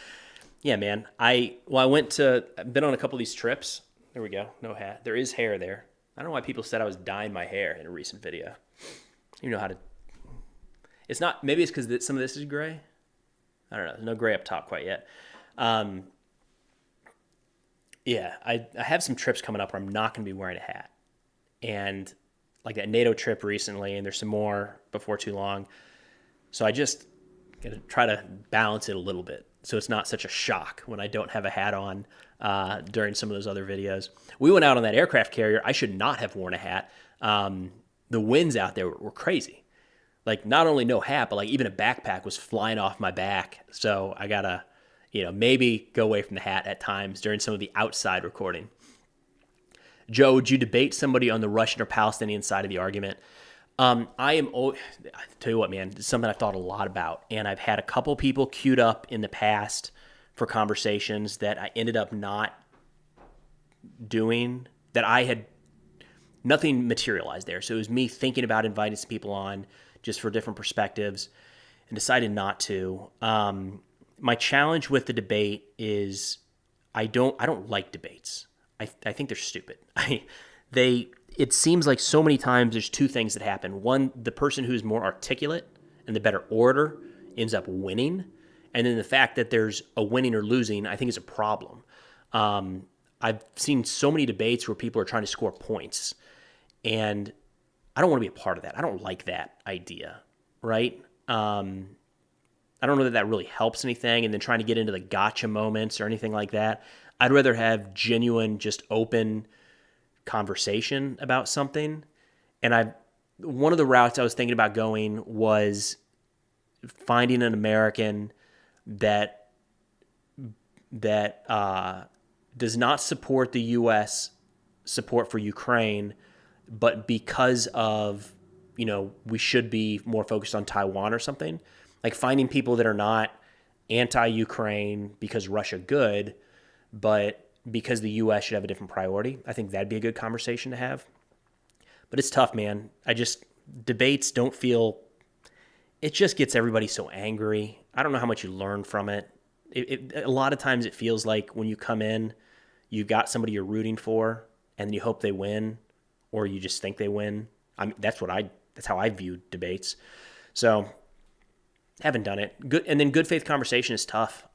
S1: Yeah, man. I've been on a couple of these trips. There we go. No hat. There is hair there. I don't know why people said I was dyeing my hair in a recent video. You know how to. It's not. Maybe it's because some of this is gray. I don't know. There's no gray up top quite yet. Yeah, I have some trips coming up where I'm not going to be wearing a hat, and like that NATO trip recently, and there's some more before too long. So I just got to try to balance it a little bit so it's not such a shock when I don't have a hat on during some of those other videos. We went out on that aircraft carrier. I should not have worn a hat. The winds out there were crazy. Like, not only no hat, but like even a backpack was flying off my back. So I got to, maybe go away from the hat at times during some of the outside recording. Joe, would you debate somebody on the Russian or Palestinian side of the argument? I tell you what, man, it's something I've thought a lot about, and I've had a couple people queued up in the past for conversations that I ended up not doing, that I had nothing materialized there. So it was me thinking about inviting some people on just for different perspectives and decided not to. My challenge with the debate is I don't like debates. I think they're stupid. It seems like so many times there's two things that happen. One, the person who's more articulate and the better orator ends up winning. And then the fact that there's a winning or losing, I think is a problem. I've seen so many debates where people are trying to score points, and I don't want to be a part of that. I don't like that idea, right? I don't know that really helps anything, and then trying to get into the gotcha moments or anything like that. I'd rather have genuine, just open conversation about something. And one of the routes I was thinking about going was finding an American that does not support the U.S. support for Ukraine, but because of, we should be more focused on Taiwan or something. Like finding people that are not anti-Ukraine because Russia good, but because the U.S. should have a different priority. I think that'd be a good conversation to have. But it's tough, man. Debates don't feel, it just gets everybody so angry. I don't know how much you learn from it. A lot of times it feels like when you come in, you got somebody you're rooting for, and you hope they win, or you just think they win. That's how I view debates. So haven't done it. Good, and then good faith conversation is tough.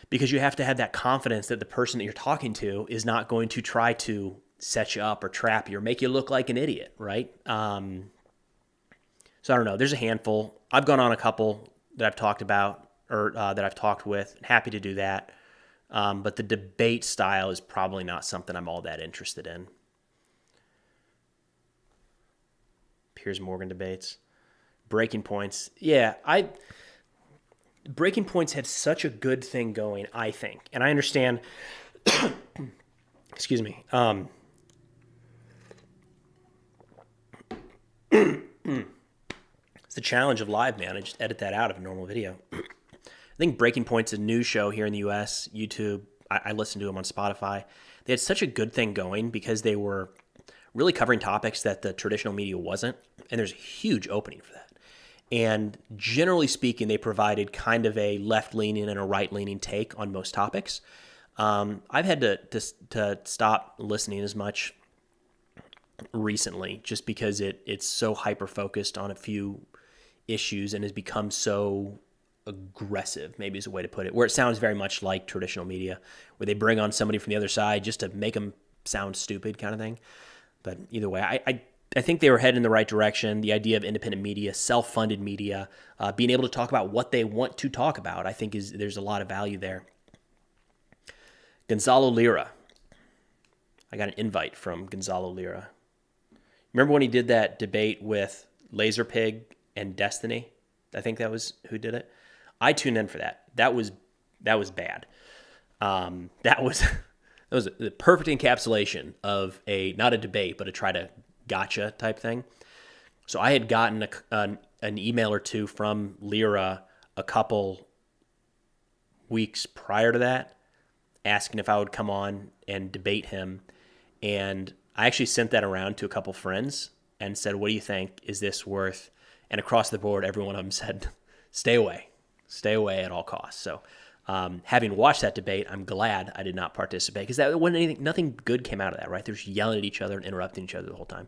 S1: Because you have to have that confidence that the person that you're talking to is not going to try to set you up or trap you or make you look like an idiot, right? So I don't know. There's a handful. I've gone on a couple that I've talked about or that I've talked with. Happy to do that. But the debate style is probably not something I'm all that interested in. Piers Morgan debates. Breaking Points. Yeah, Breaking Points had such a good thing going, I think. And I understand, excuse me. It's the challenge of live, man. I just edit that out of a normal video. I think Breaking Point's a news show here in the U.S., YouTube, I listened to them on Spotify. They had such a good thing going because they were really covering topics that the traditional media wasn't, and there's a huge opening for that. And generally speaking, they provided kind of a left-leaning and a right-leaning take on most topics. I've had to stop listening as much recently just because it's so hyper-focused on a few issues and has become so aggressive, maybe is a way to put it, where it sounds very much like traditional media, where they bring on somebody from the other side just to make them sound stupid kind of thing. But either way, I think they were heading in the right direction. The idea of independent media, self-funded media, being able to talk about what they want to talk about, I think there's a lot of value there. Gonzalo Lira. I got an invite from Gonzalo Lira. Remember when he did that debate with Laserpig and Destiny? I think that was who did it. I tuned in for that. That was bad. That was the perfect encapsulation of not a debate, but a try to gotcha type thing. So I had gotten an email or two from Lira a couple weeks prior to that, asking if I would come on and debate him. And I actually sent that around to a couple friends and said, what do you think? Is this worth? And across the board, every one of them said, stay away at all costs. So having watched that debate, I'm glad I did not participate because that wasn't nothing good came out of that, right? They're just yelling at each other and interrupting each other the whole time.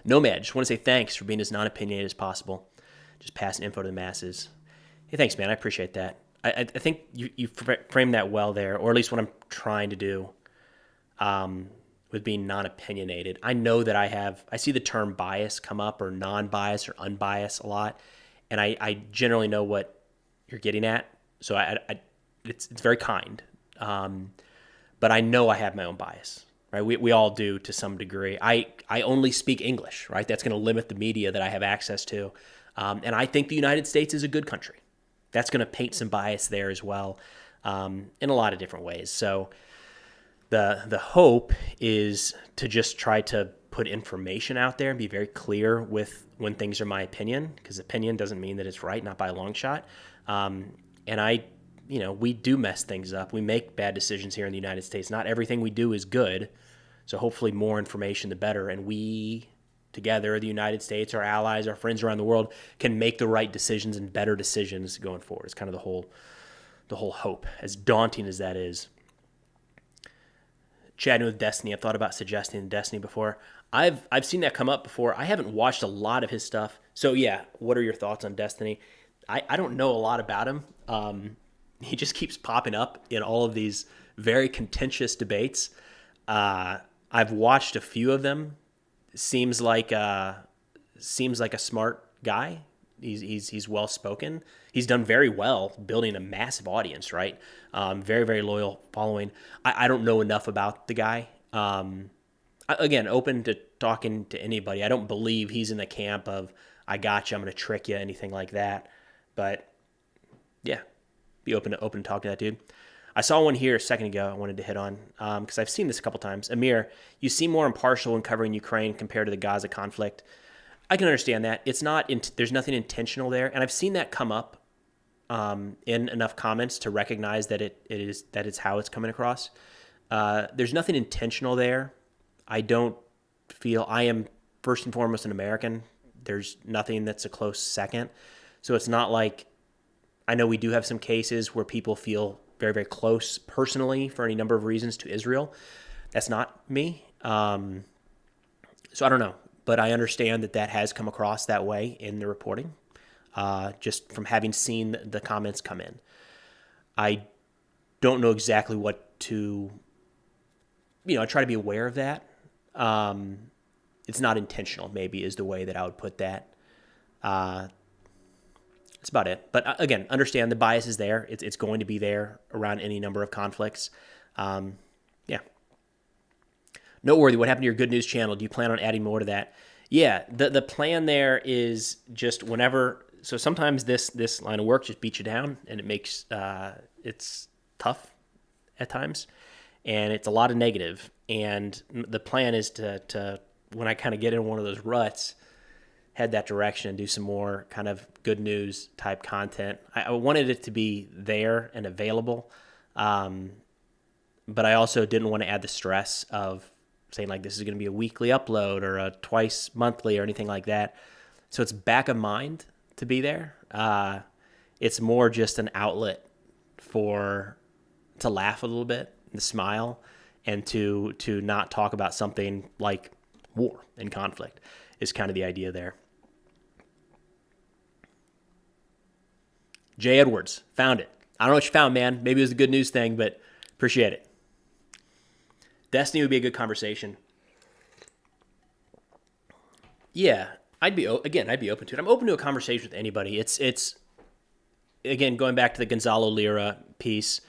S1: Nomad, just want to say thanks for being as non-opinionated as possible. Just passing info to the masses. Hey, thanks, man. I appreciate that. I think you framed that well there, or at least what I'm trying to do with being non-opinionated. I know that I see the term bias come up, or non-bias or unbiased a lot, and I generally know what you're getting at. So it's very kind, but I know I have my own bias, right? We all do to some degree. I only speak English, right? That's going to limit the media that I have access to, and I think the United States is a good country. That's going to paint some bias there as well, in a lot of different ways. So the hope is to just try to put information out there and be very clear with when things are my opinion, because opinion doesn't mean that it's right, not by a long shot. And we do mess things up. We make bad decisions here in the United States. Not everything we do is good. So hopefully more information, the better. And we together, the United States, our allies, our friends around the world, can make the right decisions and better decisions going forward. It's kind of the whole hope, as daunting as that is. Chatting with Destiny, I've thought about suggesting Destiny before. I've seen that come up before. I haven't watched a lot of his stuff. So yeah, what are your thoughts on Destiny? I don't know a lot about him. He just keeps popping up in all of these very contentious debates. I've watched a few of them. Seems like a smart guy. He's well spoken. He's done very well building a massive audience, right? Very, very loyal following. I don't know enough about the guy. Again, open to talking to anybody. I don't believe he's in the camp of I got you, I'm going to trick you, anything like that. But yeah, be open to talking to that dude. I saw one here a second ago I wanted to hit on because I've seen this a couple times. Amir, you seem more impartial when covering Ukraine compared to the Gaza conflict. I can understand that. It's not. There's nothing intentional there, and I've seen that come up in enough comments to recognize that it's how it's coming across. There's nothing intentional there. I don't feel I am first and foremost an American. There's nothing that's a close second. So it's not like I know we do have some cases where people feel very, very close personally for any number of reasons to Israel. That's not me. So I don't know, but I understand that has come across that way in the reporting, just from having seen the comments come in. I don't know exactly what to, I try to be aware of that. It's not intentional, maybe is the way that I would put that. That's about it. But again, understand the bias is there. It's going to be there around any number of conflicts. Yeah. Noteworthy, what happened to your good news channel? Do you plan on adding more to that? Yeah, the plan there is just whenever. So sometimes this line of work just beats you down, and it makes it's tough at times, and it's a lot of negative. And the plan is to when I kind of get in one of those ruts, head that direction and do some more kind of good news type content. I wanted it to be there and available. But I also didn't want to add the stress of saying like this is going to be a weekly upload or a twice monthly or anything like that. So it's back of mind to be there. It's more just an outlet to laugh a little bit, and smile, and to not talk about something like war and conflict is kind of the idea there. Jay Edwards, found it. I don't know what you found, man. Maybe it was a good news thing, but appreciate it. Destiny would be a good conversation. Yeah, I'd be open to it. I'm open to a conversation with anybody. It's again, going back to the Gonzalo Lira piece,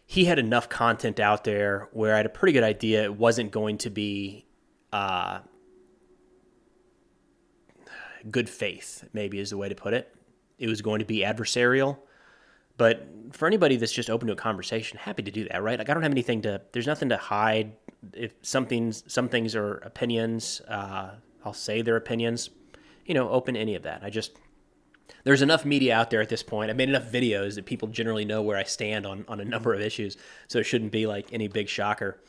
S1: he had enough content out there where I had a pretty good idea it wasn't going to be good faith, maybe is the way to put it. It was going to be adversarial. But for anybody that's just open to a conversation, happy to do that, right? Like I don't have there's nothing to hide. If some things are opinions, I'll say their opinions, open to any of that. There's enough media out there at this point. I've made enough videos that people generally know where I stand on a number of issues. So it shouldn't be like any big shocker.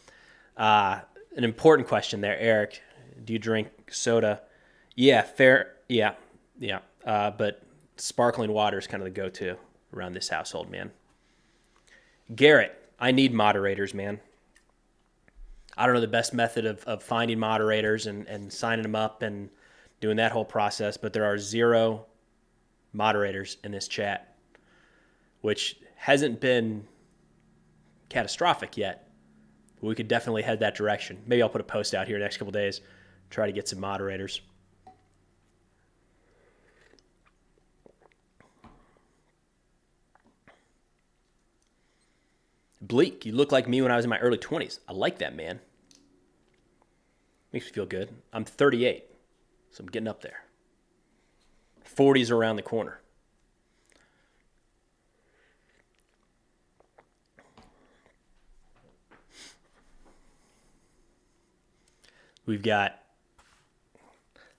S1: An important question there, Eric. Do you drink soda? Yeah, fair. Yeah. But sparkling water is kind of the go-to around this household, man. Garrett, I need moderators, man. I don't know the best method of finding moderators and signing them up and doing that whole process, but there are 0 moderators in this chat, which hasn't been catastrophic yet. But we could definitely head that direction. Maybe I'll put a post out here in the next couple of days, try to get some moderators. Bleak, you look like me when I was in my early 20s. I like that, man. Makes me feel good. I'm 38, so I'm getting up there. 40's around the corner. We've got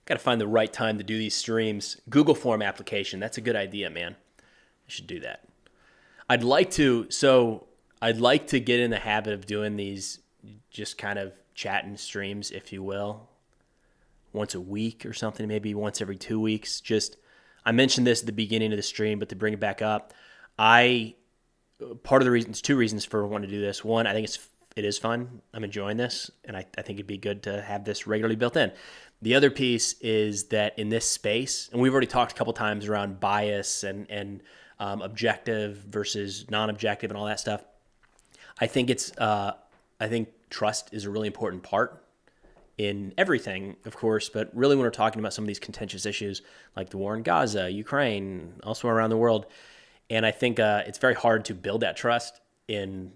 S1: to find the right time to do these streams. Google Form application, that's a good idea, man. I should do that. I'd like to get in the habit of doing these just kind of chatting streams, if you will, once a week or something, maybe once every 2 weeks. I mentioned this at the beginning of the stream, but to bring it back up, part of the reasons, 2 reasons for wanting to do this. One, I think it is fun. I'm enjoying this, and I think it'd be good to have this regularly built in. The other piece is that in this space, and we've already talked a couple times around bias and objective versus non-objective and all that stuff. I think trust is a really important part in everything, of course, but really when we're talking about some of these contentious issues like the war in Gaza, Ukraine, elsewhere around the world. And I think it's very hard to build that trust in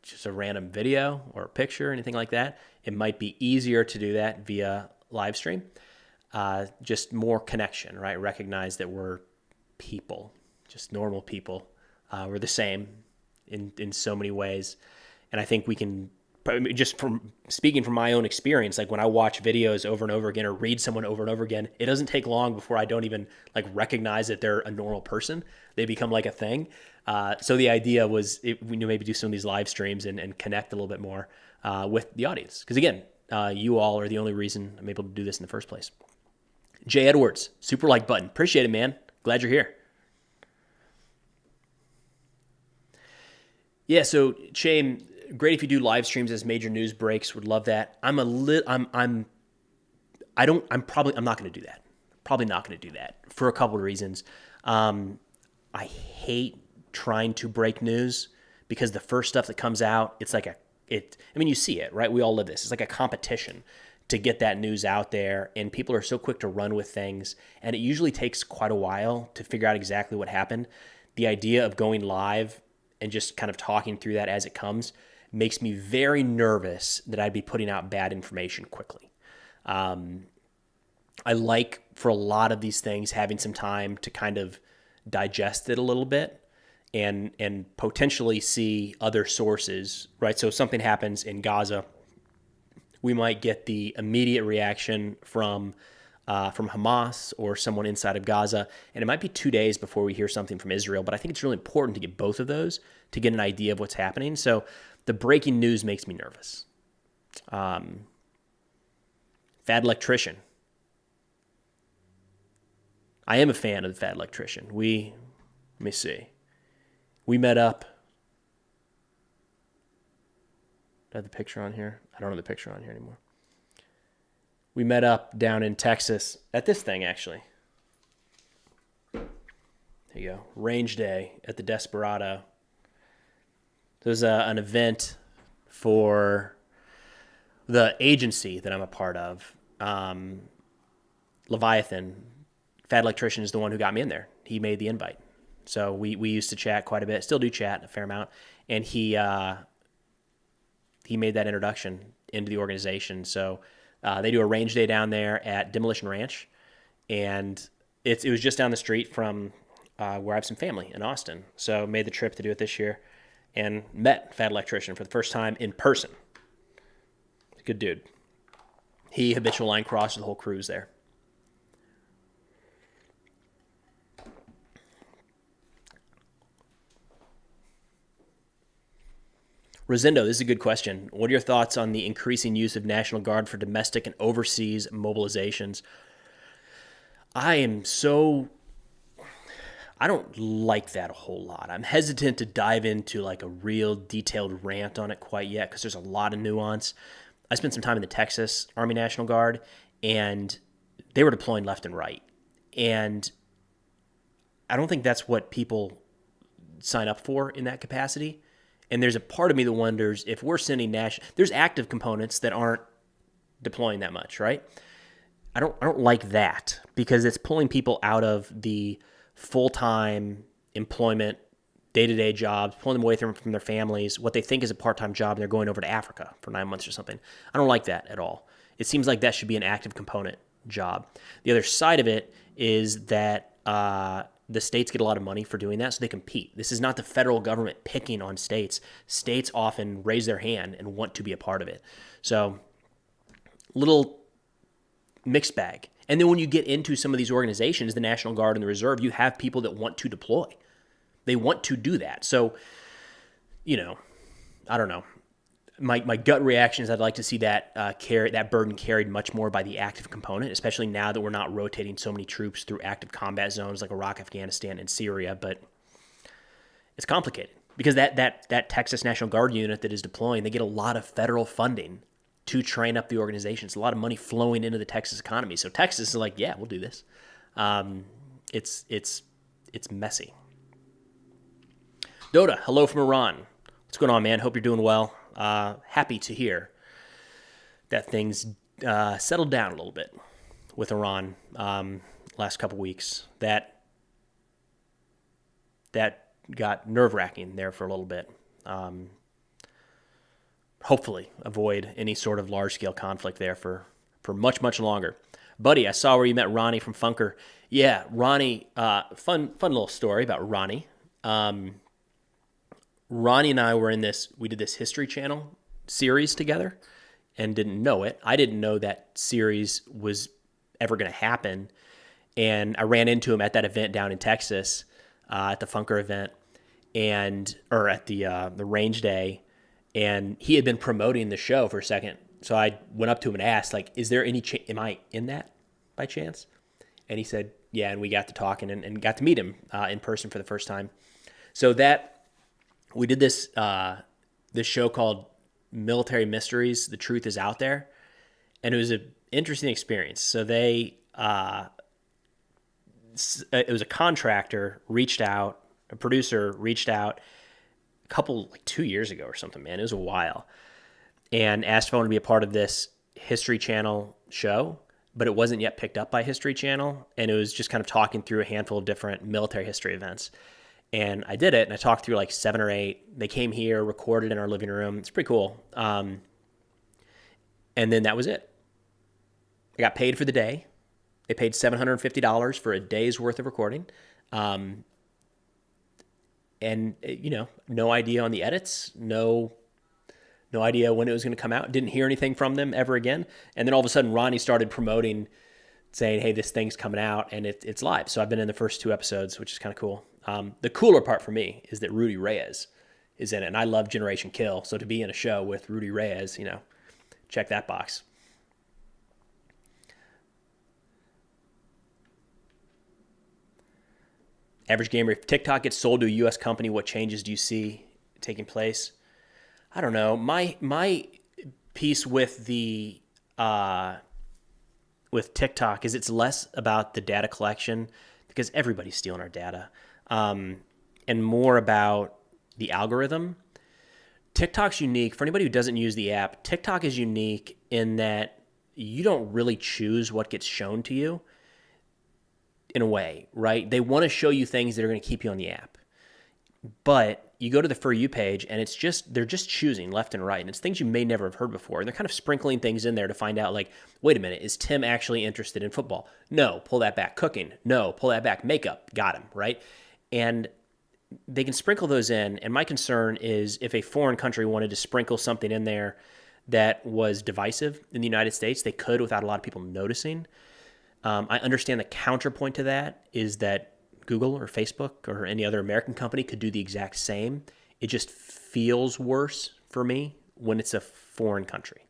S1: just a random video or a picture or anything like that. It might be easier to do that via live stream. Just more connection, right? Recognize that we're people, just normal people. We're the same in so many ways. And I think we can, just from speaking from my own experience, like when I watch videos over and over again or read someone over and over again, it doesn't take long before I don't even like recognize that they're a normal person. They become like a thing. So the idea was we maybe do some of these live streams and connect a little bit more with the audience. Because again, you all are the only reason I'm able to do this in the first place. Jay Edwards, super like button. Appreciate it, man. Glad you're here. Yeah, so Shane, great if you do live streams as major news breaks. Would love that. I'm probably not going to do that. Probably not going to do that for a couple of reasons. I hate trying to break news because the first stuff that comes out, it's like you see it, right? We all live this. It's like a competition to get that news out there, and people are so quick to run with things, and it usually takes quite a while to figure out exactly what happened. The idea of going live and just kind of talking through that as it comes makes me very nervous that I'd be putting out bad information quickly. I like, for a lot of these things, having some time to kind of digest it a little bit and potentially see other sources, right? So if something happens in Gaza, we might get the immediate reaction from from Hamas or someone inside of Gaza. And it might be 2 days before we hear something from Israel, but I think it's really important to get both of those to get an idea of what's happening. So the breaking news makes me nervous. Fat Electrician. I am a fan of the Fat Electrician. Let me see. We met up. Do I have the picture on here? I don't have the picture on here anymore. We met up down in Texas at this thing, actually. There you go. Range Day at the Desperado. There's an event for the agency that I'm a part of. Leviathan. Fat Electrician is the one who got me in there. He made the invite. So we used to chat quite a bit. Still do chat a fair amount. And he made that introduction into the organization. So they do a range day down there at Demolition Ranch. And it was just down the street from where I have some family in Austin. So made the trip to do it this year and met Fat Electrician for the first time in person. Good dude. He habitual line crossed the whole cruise there. Rosendo, this is a good question. What are your thoughts on the increasing use of National Guard for domestic and overseas mobilizations? I don't like that a whole lot. I'm hesitant to dive into like a real detailed rant on it quite yet because there's a lot of nuance. I spent some time in the Texas Army National Guard, and they were deploying left and right. And I don't think that's what people sign up for in that capacity. And there's a part of me that wonders if we're sending there's active components that aren't deploying that much, right? I don't like that because it's pulling people out of the full-time employment, day-to-day jobs, pulling them away from their families, what they think is a part-time job, and they're going over to Africa for 9 months or something. I don't like that at all. It seems like that should be an active component job. The other side of it is that the states get a lot of money for doing that, so they compete. This is not the federal government picking on states. States often raise their hand and want to be a part of it. So, little mixed bag. And then when you get into some of these organizations, the National Guard and the Reserve, you have people that want to deploy. They want to do that. So, I don't know. My gut reaction is I'd like to see that that burden carried much more by the active component, especially now that we're not rotating so many troops through active combat zones like Iraq, Afghanistan, and Syria. But it's complicated because that Texas National Guard unit that is deploying, they get a lot of federal funding to train up the organization. It's a lot of money flowing into the Texas economy. So Texas is like, yeah, we'll do this. It's messy. Dota, hello from Iran. What's going on, man? Hope you're doing well. Happy to hear that things settled down a little bit with Iran last couple weeks. That got nerve-wracking there for a little bit. Hopefully avoid any sort of large-scale conflict there for much, much longer. Buddy, I saw where you met Ronnie from Funker. Yeah, Ronnie, fun little story about Ronnie. Ronnie and I were we did this History Channel series together and didn't know it. I didn't know that series was ever going to happen. And I ran into him at that event down in Texas, at the Funker event, or at the Range Day. And he had been promoting the show for a second. So I went up to him and asked, like, is there any am I in that by chance? And he said, yeah. And we got to talking and got to meet him in person for the first time. So we did this show called Military Mysteries, The Truth is Out There. And it was an interesting experience. So it was a contractor a producer reached out a couple, 2 years ago or something, man. It was a while. And asked if I wanted to be a part of this History Channel show, but it wasn't yet picked up by History Channel. And it was just kind of talking through a handful of different military history events. And I did it, and I talked through 7 or 8. They came here, recorded in our living room. It's pretty cool. And then that was it. I got paid for the day. They paid $750 for a day's worth of recording. And, no idea on the edits, no idea when it was going to come out. Didn't hear anything from them ever again. And then all of a sudden, Ronnie started promoting saying, hey, this thing's coming out, and it's live. So I've been in the first 2 episodes, which is kind of cool. The cooler part for me is that Rudy Reyes is in it, and I love Generation Kill. So to be in a show with Rudy Reyes, check that box. Average Gamer, if TikTok gets sold to a U.S. company, what changes do you see taking place? I don't know. My piece with the with TikTok is it's less about the data collection, because everybody's stealing our data, and more about the algorithm. TikTok's unique. For anybody who doesn't use the app, TikTok is unique in that you don't really choose what gets shown to you in a way, right? They want to show you things that are going to keep you on the app. But you go to the For You page, and they're just choosing left and right. And it's things you may never have heard before. And they're kind of sprinkling things in there to find out, like, wait a minute, is Tim actually interested in football? No, pull that back. Cooking? No, pull that back. Makeup? Got him, right? And they can sprinkle those in. And my concern is if a foreign country wanted to sprinkle something in there that was divisive in the United States, they could without a lot of people noticing. I understand the counterpoint to that is that Google or Facebook or any other American company could do the exact same. It just feels worse for me when it's a foreign country.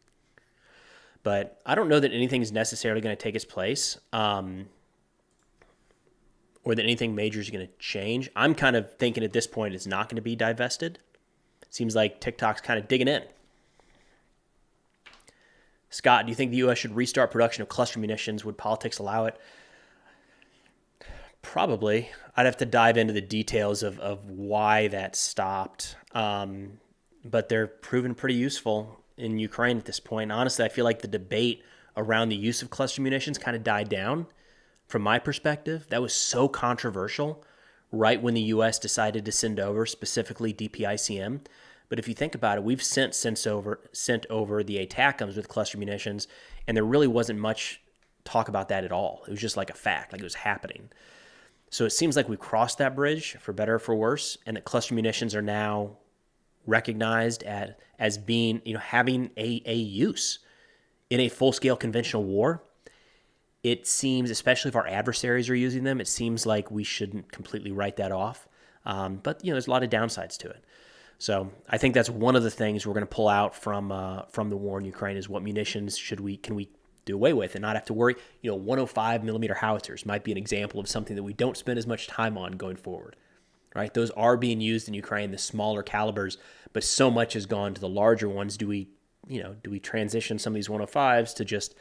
S1: But I don't know that anything is necessarily going to take its place, or that anything major is going to change. I'm kind of thinking at this point it's not going to be divested. Seems like TikTok's kind of digging in. Scott, do you think the U.S. should restart production of cluster munitions? Would politics allow it? Probably. I'd have to dive into the details of why that stopped. But they're proven pretty useful in Ukraine at this point. Honestly, I feel like the debate around the use of cluster munitions kind of died down from my perspective. That was so controversial right when the U.S. decided to send over specifically DPICM. But if you think about it, we've sent over the ATACMs with cluster munitions, and there really wasn't much talk about that at all. It was just like a fact, like it was happening. So it seems like we've crossed that bridge, for better or for worse, and that cluster munitions are now recognized as being, having a use in a full-scale conventional war. It seems, especially if our adversaries are using them, it seems like we shouldn't completely write that off. But there's a lot of downsides to it. So I think that's one of the things we're going to pull out from the war in Ukraine is what munitions can we do away with and not have to worry. 105 millimeter howitzers might be an example of something that we don't spend as much time on going forward, right? Those are being used in Ukraine, the smaller calibers, but so much has gone to the larger ones. Do we transition some of these 105s to just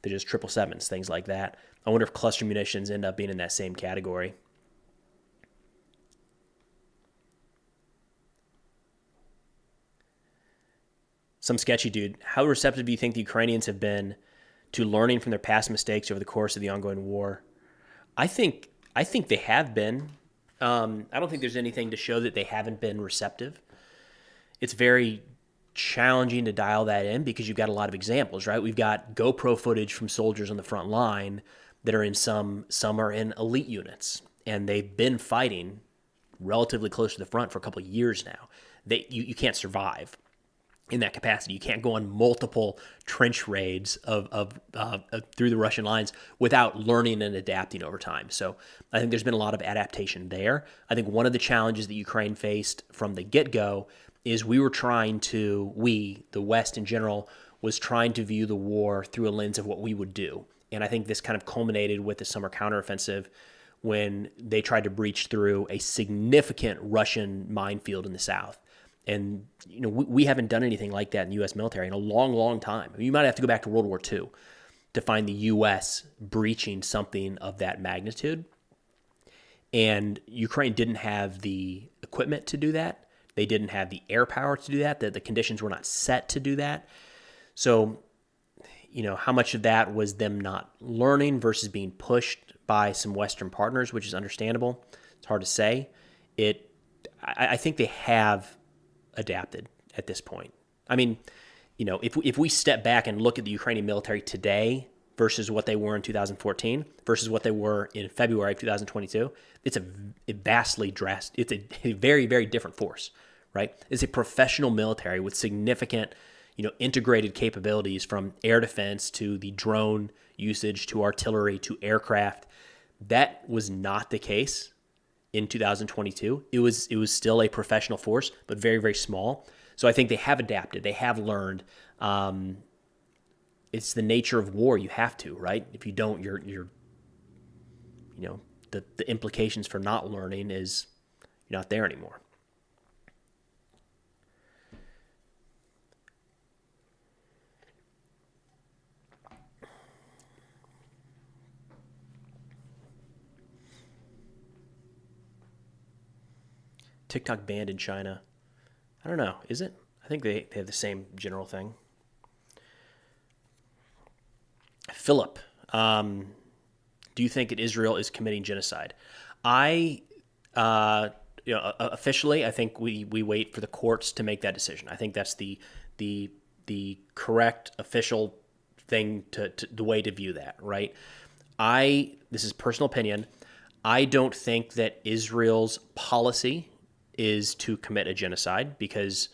S1: 777s, things like that? I wonder if cluster munitions end up being in that same category. Some sketchy dude. How receptive do you think the Ukrainians have been to learning from their past mistakes over the course of the ongoing war? I think they have been. I don't think there's anything to show that they haven't been receptive. It's very challenging to dial that in because you've got a lot of examples, right? We've got GoPro footage from soldiers on the front line that are in some are in elite units, and they've been fighting relatively close to the front for a couple of years now. You can't survive in that capacity. You can't go on multiple trench raids of through the Russian lines without learning and adapting over time. So I think there's been a lot of adaptation there. I think one of the challenges that Ukraine faced from the get-go is the West in general, was trying to view the war through a lens of what we would do. And I think this kind of culminated with the summer counteroffensive when they tried to breach through a significant Russian minefield in the south. And we haven't done anything like that in the U.S. military in a long, long time. You might have to go back to World War II to find the U.S. breaching something of that magnitude. And Ukraine didn't have the equipment to do that. They didn't have the air power to do that. The conditions were not set to do that. So, how much of that was them not learning versus being pushed by some Western partners, which is understandable. It's hard to say. I think they have adapted at this point. I mean, if we step back and look at the Ukrainian military today versus what they were in 2014 versus what they were in February of 2022, it's a very, very different force, right? It's a professional military with significant, integrated capabilities from air defense to the drone usage to artillery to aircraft. That was not the case in 2022. It was still a professional force, but very, very small. So I think they have adapted. They have learned. It's the nature of war. You have to, right? If you don't, you're the implications for not learning is you're not there anymore. TikTok banned in China. I don't know. Is it? I think they have the same general thing. Philip, do you think that Israel is committing genocide? Officially, I think we wait for the courts to make that decision. I think that's the correct official thing to the way to view that, right? This is personal opinion. I don't think that Israel's policy is to commit a genocide because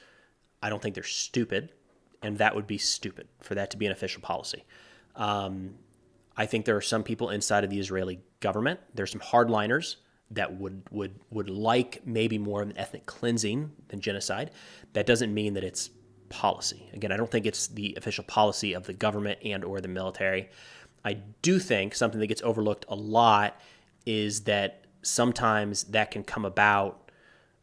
S1: I don't think they're stupid, and that would be stupid for that to be an official policy. I think there are some people inside of the Israeli government. There's some hardliners that would like maybe more of an ethnic cleansing than genocide. That doesn't mean that it's policy. Again, I don't think it's the official policy of the government and or the military. I do think something that gets overlooked a lot is that sometimes that can come about,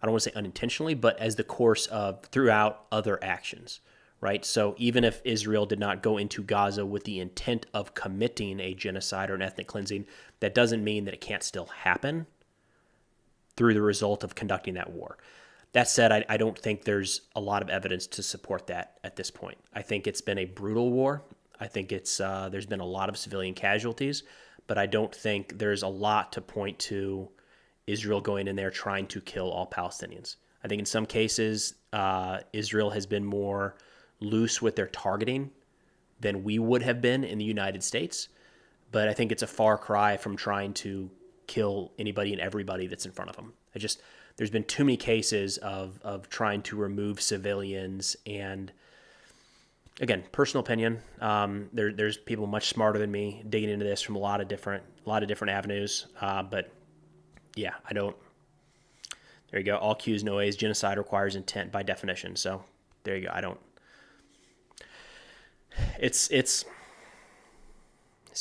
S1: I don't want to say unintentionally, but as the course of throughout other actions, right? So even if Israel did not go into Gaza with the intent of committing a genocide or an ethnic cleansing, that doesn't mean that it can't still happen through the result of conducting that war. That said, I don't think there's a lot of evidence to support that at this point. I think it's been a brutal war. I think there's been a lot of civilian casualties, but I don't think there's a lot to point to Israel going in there trying to kill all Palestinians. I think in some cases, Israel has been more loose with their targeting than we would have been in the United States. But I think it's a far cry from trying to kill anybody and everybody that's in front of them. There's been too many cases of trying to remove civilians. And again, personal opinion, there's people much smarter than me digging into this from a lot of different avenues. But yeah, I don't. There you go. All Q's, no A's. Genocide requires intent by definition. So there you go. I don't. It's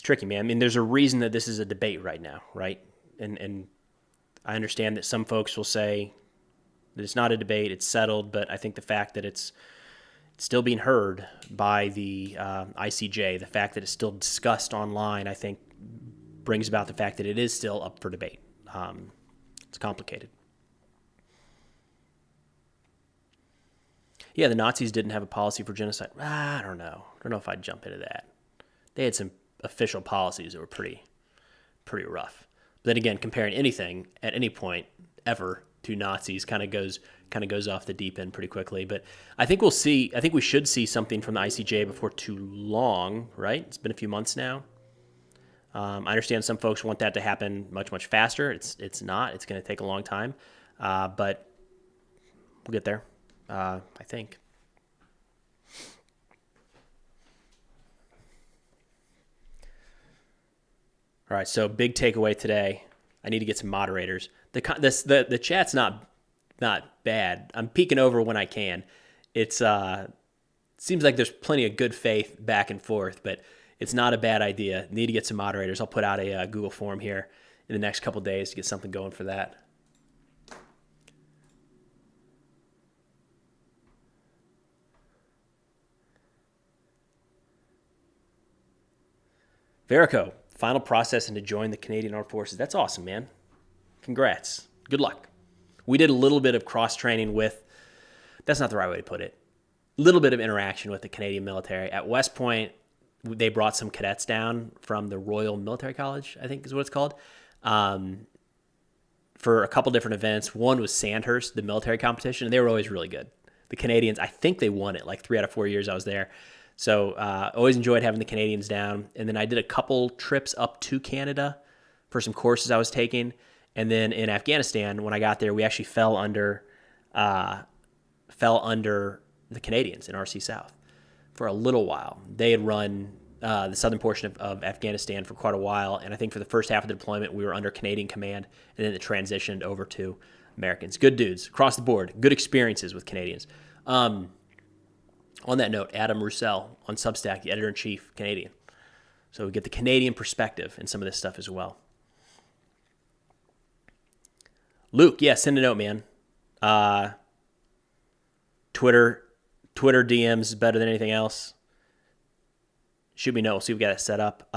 S1: tricky, man. I mean, there's a reason that this is a debate right now, right? And I understand that some folks will say that it's not a debate, it's settled, but I think the fact that it's still being heard by the ICJ, the fact that it's still discussed online, I think brings about the fact that it is still up for debate. It's complicated. Yeah, the Nazis didn't have a policy for genocide. I don't know. I don't know if I'd jump into that. They had some official policies that were pretty rough. But then again, comparing anything at any point ever to Nazis kind of goes off the deep end pretty quickly. But I think we should see something from the ICJ before too long, right? It's been a few months now. I understand some folks want that to happen much, much faster. It's not. It's going to take a long time. But we'll get there, I think. All right, so big takeaway today. I need to get some moderators. The chat's not bad. I'm peeking over when I can. It's seems like there's plenty of good faith back and forth, but it's not a bad idea. Need to get some moderators. I'll put out a Google form here in the next couple days to get something going for that. Verico, final process and to join the Canadian Armed Forces. That's awesome, man. Congrats. Good luck. We did a little bit of cross-training with, that's not the right way to put it, a little bit of interaction with the Canadian military. At West Point, they brought some cadets down from the Royal Military College, I think is what it's called, for a couple different events. One was Sandhurst, the military competition, and they were always really good. The Canadians, I think they won it like 3 out of 4 years I was there. So always enjoyed having the Canadians down. And then I did a couple trips up to Canada for some courses I was taking. And then in Afghanistan, when I got there, we actually fell under the Canadians in RC South. for a little while. They had run the southern portion of Afghanistan for quite a while, and I think for the first half of the deployment, we were under Canadian command, and then it transitioned over to Americans. Good dudes across the board. Good experiences with Canadians. On that note, Adam Roussel on Substack, the editor-in-chief, Canadian. So we get the Canadian perspective in some of this stuff as well. Luke, yeah, send a note, man. Twitter DMs is better than anything else. Shoot me a note. We'll see if we got it set up.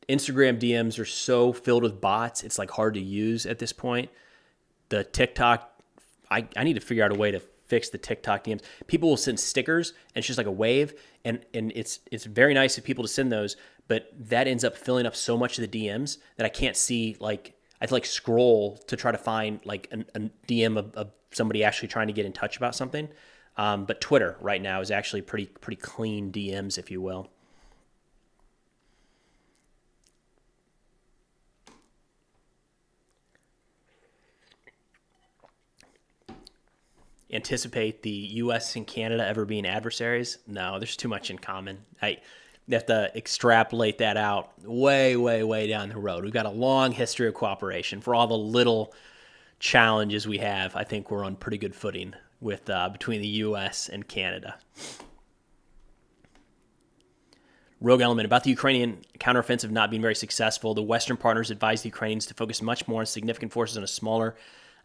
S1: Instagram DMs are so filled with bots, it's like hard to use at this point. The TikTok, I need to figure out a way to fix the TikTok DMs. People will send stickers, and it's just like a wave, and it's very nice of people to send those, but that ends up filling up so much of the DMs that I can't see, like, I have to like scroll to try to find like a DM of somebody actually trying to get in touch about something. But Twitter right now is actually pretty clean DMs, if you will. Anticipate the U.S. and Canada ever being adversaries? No, there's too much in common. You have to extrapolate that out way, way, way down the road. We've got a long history of cooperation. For all the little challenges we have, I think we're on pretty good footing with between the U.S. and Canada. Rogue Element, about the Ukrainian counteroffensive not being very successful, the Western partners advised the Ukrainians to focus much more on significant forces on a smaller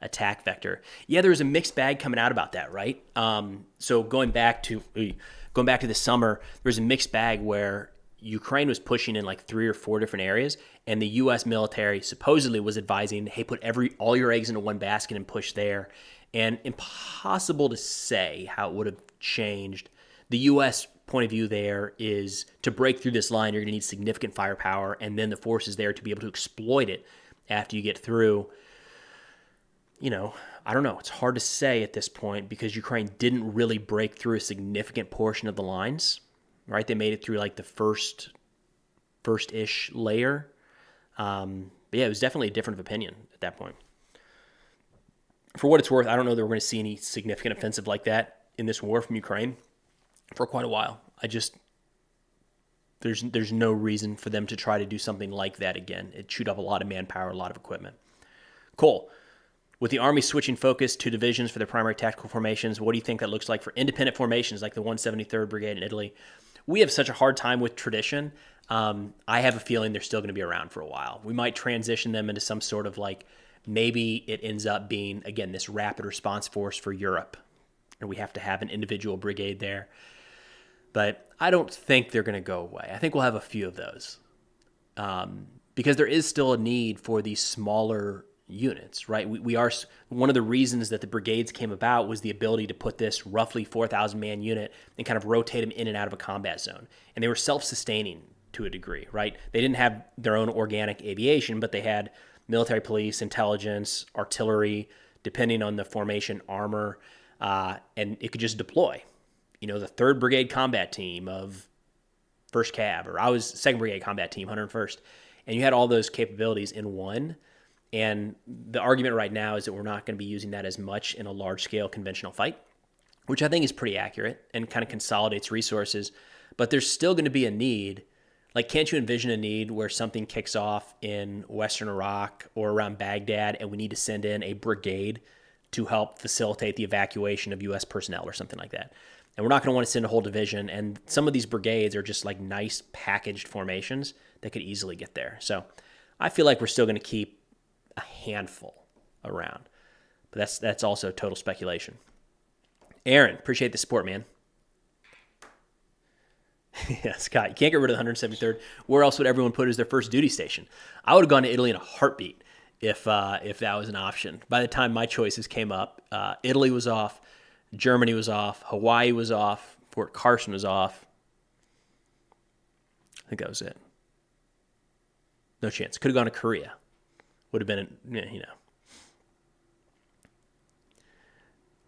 S1: attack vector. Yeah, there was a mixed bag coming out about that, right? So going back to this summer, there was a mixed bag where Ukraine was pushing in like 3 or 4 different areas, and the U.S. military supposedly was advising, hey, put all your eggs into one basket and push there. And impossible to say how it would have changed. The U.S. point of view there is to break through this line, you're going to need significant firepower, and then the forces there to be able to exploit it after you get through. You know, I don't know. It's hard to say at this point because Ukraine didn't really break through a significant portion of the lines, right? They made it through like the first-ish layer. But yeah, it was definitely a different opinion at that point. For what it's worth, I don't know that we're going to see any significant offensive like that in this war from Ukraine for quite a while. There's no reason for them to try to do something like that again. It chewed up a lot of manpower, a lot of equipment. Cole, with the Army switching focus to divisions for their primary tactical formations, what do you think that looks like for independent formations like the 173rd Brigade in Italy? We have such a hard time with tradition. I have a feeling they're still going to be around for a while. We might transition them into some sort of like, maybe it ends up being, again, this rapid response force for Europe. And we have to have an individual brigade there. But I don't think they're going to go away. I think we'll have a few of those. Because there is still a need for these smaller units, right? We are, one of the reasons that the brigades came about was the ability to put this roughly 4,000 man unit and kind of rotate them in and out of a combat zone. And they were self-sustaining to a degree, right? They didn't have their own organic aviation, but they had military police, intelligence, artillery, depending on the formation, armor, and it could just deploy. You know, the 3rd Brigade Combat Team of 1st Cav, or I was 2nd Brigade Combat Team, 101st, and you had all those capabilities in one. And the argument right now is that we're not going to be using that as much in a large-scale conventional fight, which I think is pretty accurate and kind of consolidates resources. But there's still going to be a need. Like, can't you envision a need where something kicks off in Western Iraq or around Baghdad and we need to send in a brigade to help facilitate the evacuation of U.S. personnel or something like that? And we're not going to want to send a whole division. And some of these brigades are just like nice packaged formations that could easily get there. So I feel like we're still going to keep a handful around. But that's also total speculation. Aaron, appreciate the support, man. Yeah, Scott, you can't get rid of the 173rd. Where else would everyone put as their first duty station? I would have gone to Italy in a heartbeat if that was an option. By the time my choices came up, Italy was off, Germany was off, Hawaii was off, Fort Carson was off. I think that was it. No chance. Could have gone to Korea. Would have been, you know.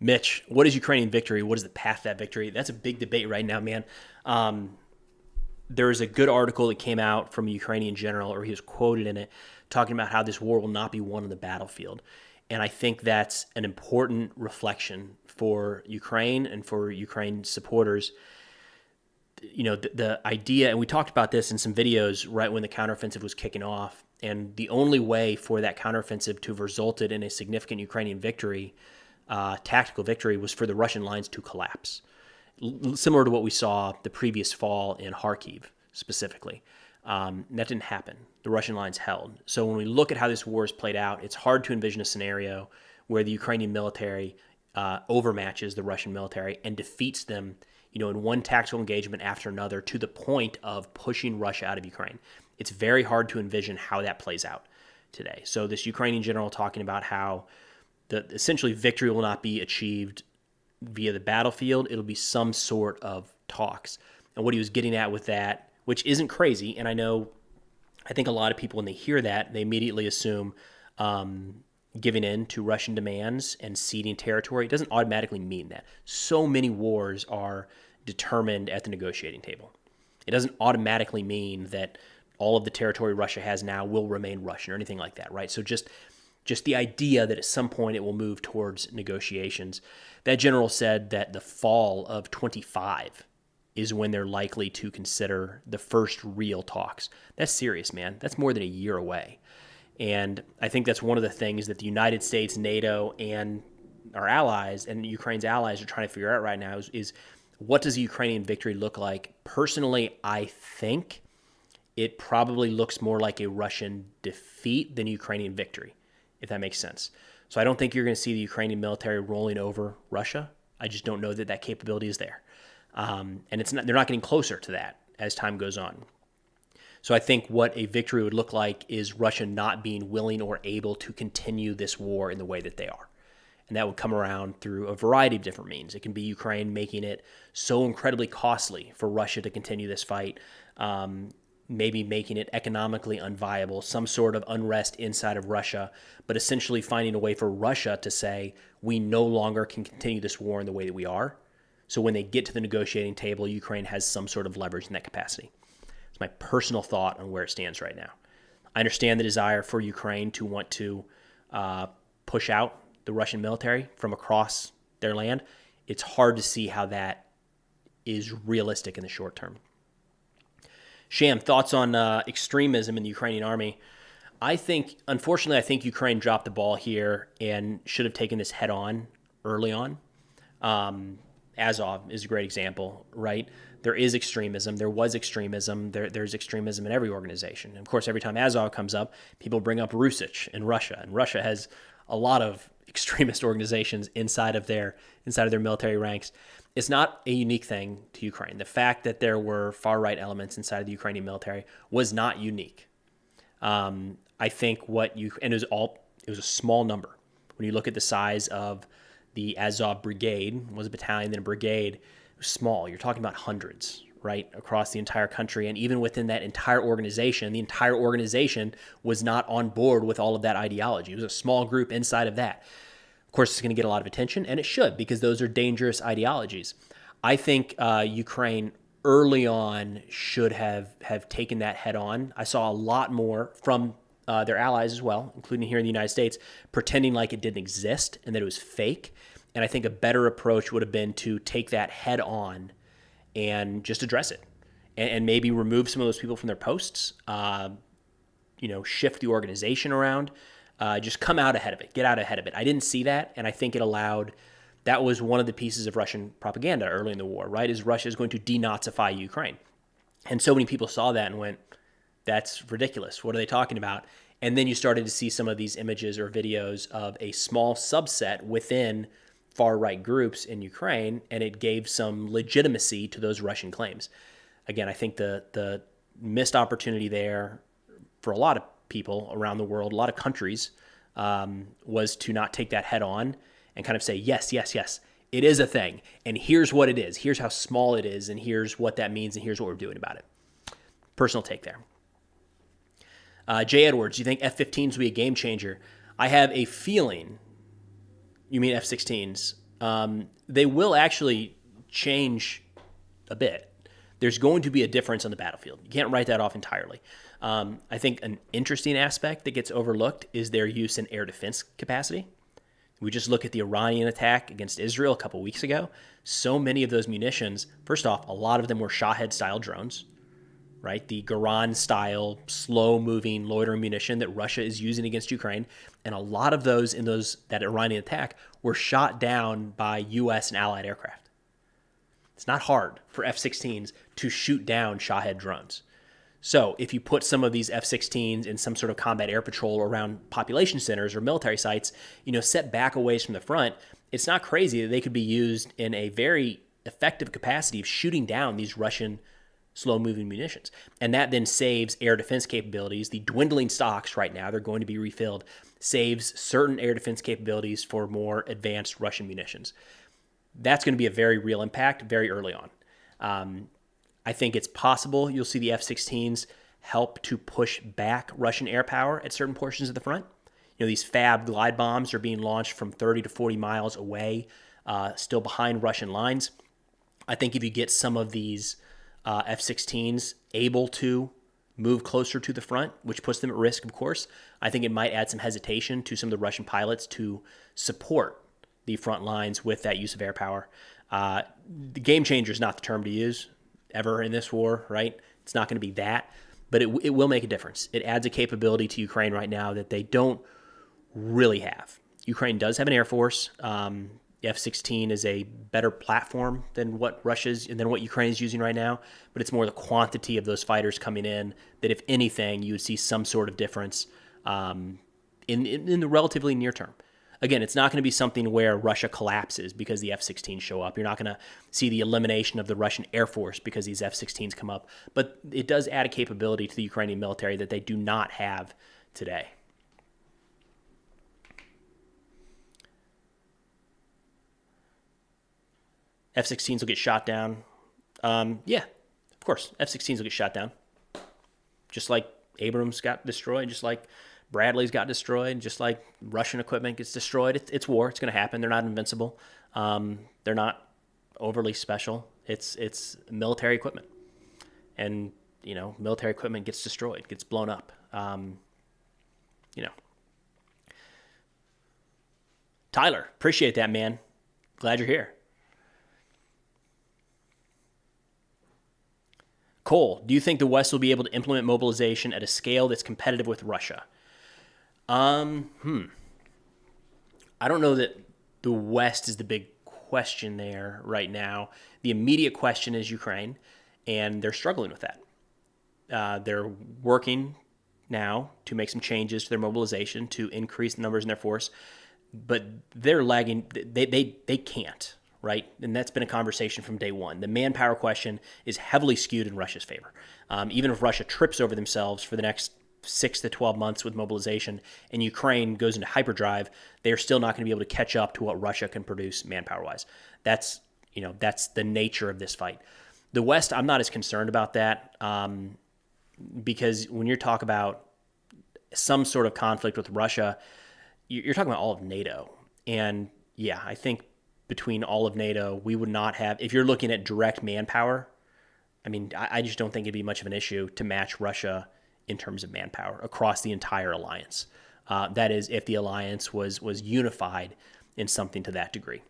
S1: Mitch, what is Ukrainian victory? What is the path to that victory? That's a big debate right now, man. There is a good article that came out from a Ukrainian general, or he was quoted in it, talking about how this war will not be won on the battlefield. And I think that's an important reflection for Ukraine and for Ukraine supporters, the idea, and we talked about this in some videos right when the counteroffensive was kicking off, and the only way for that counteroffensive to have resulted in a significant Ukrainian victory, tactical victory, was for the Russian lines to collapse. Similar to what we saw the previous fall in Kharkiv specifically. That didn't happen. The Russian lines held. So when we look at how this war is played out, it's hard to envision a scenario where the Ukrainian military overmatches the Russian military and defeats them, in one tactical engagement after another to the point of pushing Russia out of Ukraine. It's very hard to envision how that plays out today. So this Ukrainian general talking about how essentially victory will not be achieved via the battlefield. It'll be some sort of talks. And what he was getting at with that, which isn't crazy, and I think a lot of people, when they hear that, they immediately assume giving in to Russian demands and ceding territory. It doesn't automatically mean that. So many wars are determined at the negotiating table. It doesn't automatically mean that all of the territory Russia has now will remain Russian or anything like that, right? So just the idea that at some point it will move towards negotiations. That general said that the fall of 25 is when they're likely to consider the first real talks. That's serious, man. That's more than a year away. And I think that's one of the things that the United States, NATO, and our allies and Ukraine's allies are trying to figure out right now is what does a Ukrainian victory look like? Personally, I think it probably looks more like a Russian defeat than a Ukrainian victory, if that makes sense. So I don't think you're going to see the Ukrainian military rolling over Russia. I just don't know that that capability is there. And they're not getting closer to that as time goes on. So I think what a victory would look like is Russia not being willing or able to continue this war in the way that they are. And that would come around through a variety of different means. It can be Ukraine making it so incredibly costly for Russia to continue this fight, maybe making it economically unviable, some sort of unrest inside of Russia, but essentially finding a way for Russia to say, we no longer can continue this war in the way that we are. So when they get to the negotiating table, Ukraine has some sort of leverage in that capacity. It's my personal thought on where it stands right now. I understand the desire for Ukraine to want to push out the Russian military from across their land. It's hard to see how that is realistic in the short term. Sham, thoughts on extremism in the Ukrainian army? Unfortunately, I think Ukraine dropped the ball here and should have taken this head on early on. Azov is a great example, right? There is extremism. There was extremism. There's extremism in every organization. And of course, every time Azov comes up, people bring up Rusich in Russia. And Russia has a lot of extremist organizations inside of their military ranks. It's not a unique thing to Ukraine. The fact that there were far-right elements inside of the Ukrainian military was not unique. I think and it was a small number. When you look at the size of the Azov brigade, was a battalion, then a brigade, it was small. You're talking about hundreds, right, across the entire country. And even within that entire organization, the entire organization was not on board with all of that ideology. It was a small group inside of that. Of course, it's going to get a lot of attention, and it should, because those are dangerous ideologies. I think Ukraine early on should have taken that head on. I saw a lot more from their allies as well, including here in the United States, pretending like it didn't exist and that it was fake. And I think a better approach would have been to take that head on and just address it, and maybe remove some of those people from their posts, shift the organization around, just come out ahead of it, get out ahead of it. I didn't see that, and I think that was one of the pieces of Russian propaganda early in the war, right, is Russia is going to denazify Ukraine. And so many people saw that and went, that's ridiculous. What are they talking about? And then you started to see some of these images or videos of a small subset within far-right groups in Ukraine, and it gave some legitimacy to those Russian claims. Again, I think the missed opportunity there for a lot of people around the world, a lot of countries, was to not take that head on and kind of say, yes, it is a thing, and here's what it is. Here's how small it is, and here's what that means, and here's what we're doing about it. Personal take there. Jay Edwards, do you think F-15s will be a game changer? I have a feeling, you mean F-16s, they will actually change a bit. There's going to be a difference on the battlefield. You can't write that off entirely. I think an interesting aspect that gets overlooked is their use in air defense capacity. We just look at the Iranian attack against Israel a couple weeks ago. So many of those munitions, first off, a lot of them were Shahed-style drones, right? The Garand-style, slow-moving, loitering munition that Russia is using against Ukraine. And a lot of those in that Iranian attack were shot down by U.S. and allied aircraft. It's not hard for F-16s to shoot down Shahed drones. So if you put some of these F-16s in some sort of combat air patrol around population centers or military sites, set back a ways from the front, it's not crazy that they could be used in a very effective capacity of shooting down these Russian slow-moving munitions. And that then saves air defense capabilities. The dwindling stocks right now, they're going to be refilled, saves certain air defense capabilities for more advanced Russian munitions. That's going to be a very real impact very early on. I think it's possible you'll see the F-16s help to push back Russian air power at certain portions of the front. These FAB glide bombs are being launched from 30 to 40 miles away, still behind Russian lines. I think if you get some of these F-16s able to move closer to the front, which puts them at risk, of course, I think it might add some hesitation to some of the Russian pilots to support the front lines with that use of air power. The game changer is not the term to use ever in this war, right? It's not going to be that, but it will make a difference. It adds a capability to Ukraine right now that they don't really have. Ukraine does have an air force. The F-16 is a better platform than what Ukraine is using right now, but it's more the quantity of those fighters coming in that, if anything, you would see some sort of difference in the relatively near term. Again, it's not going to be something where Russia collapses because the F-16s show up. You're not going to see the elimination of the Russian Air Force because these F-16s come up. But it does add a capability to the Ukrainian military that they do not have today. F-16s will get shot down. Yeah, of course. F-16s will get shot down. Just like Abrams got destroyed, just like Bradley's got destroyed, just like Russian equipment gets destroyed. It's war. It's going to happen. They're not invincible. They're not overly special. It's military equipment. And, military equipment gets destroyed, gets blown up. Tyler, appreciate that, man. Glad you're here. Cole, do you think the West will be able to implement mobilization at a scale that's competitive with Russia? I don't know that the West is the big question there right now. The immediate question is Ukraine, and they're struggling with that. They're working now to make some changes to their mobilization to increase the numbers in their force, but they're lagging. They can't, right? And that's been a conversation from day one. The manpower question is heavily skewed in Russia's favor. Even if Russia trips over themselves for the next 6 to 12 months with mobilization and Ukraine goes into hyperdrive, they're still not going to be able to catch up to what Russia can produce manpower-wise. That's the nature of this fight. The West, I'm not as concerned about that because when you talk about some sort of conflict with Russia, you're talking about all of NATO. And yeah, I think between all of NATO, we would not have, if you're looking at direct manpower, I just don't think it'd be much of an issue to match Russia in terms of manpower across the entire alliance. That is, if the alliance was unified in something to that degree.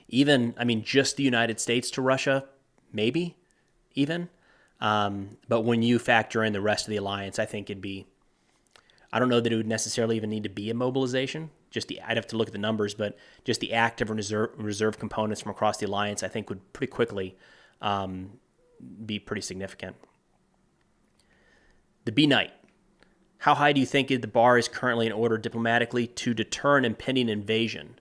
S1: Even, just the United States to Russia, maybe even. But when you factor in the rest of the alliance, I think I don't know that it would necessarily even need to be a mobilization. I'd have to look at the numbers, but just the active and reserve components from across the alliance, I think would pretty quickly be pretty significant. The B Knight. How high do you think the bar is currently in order diplomatically to deter an impending invasion?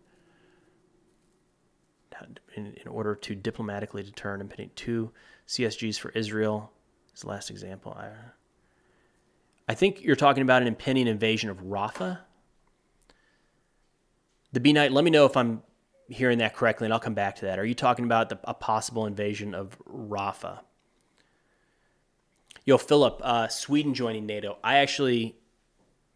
S1: In order to diplomatically deter an impending 2 CSGs for Israel is the last example. I think you're talking about an impending invasion of Rafah. The B Knight, let me know if I'm hearing that correctly, and I'll come back to that. Are you talking about a possible invasion of Rafah? Yo, Philip, Sweden joining NATO.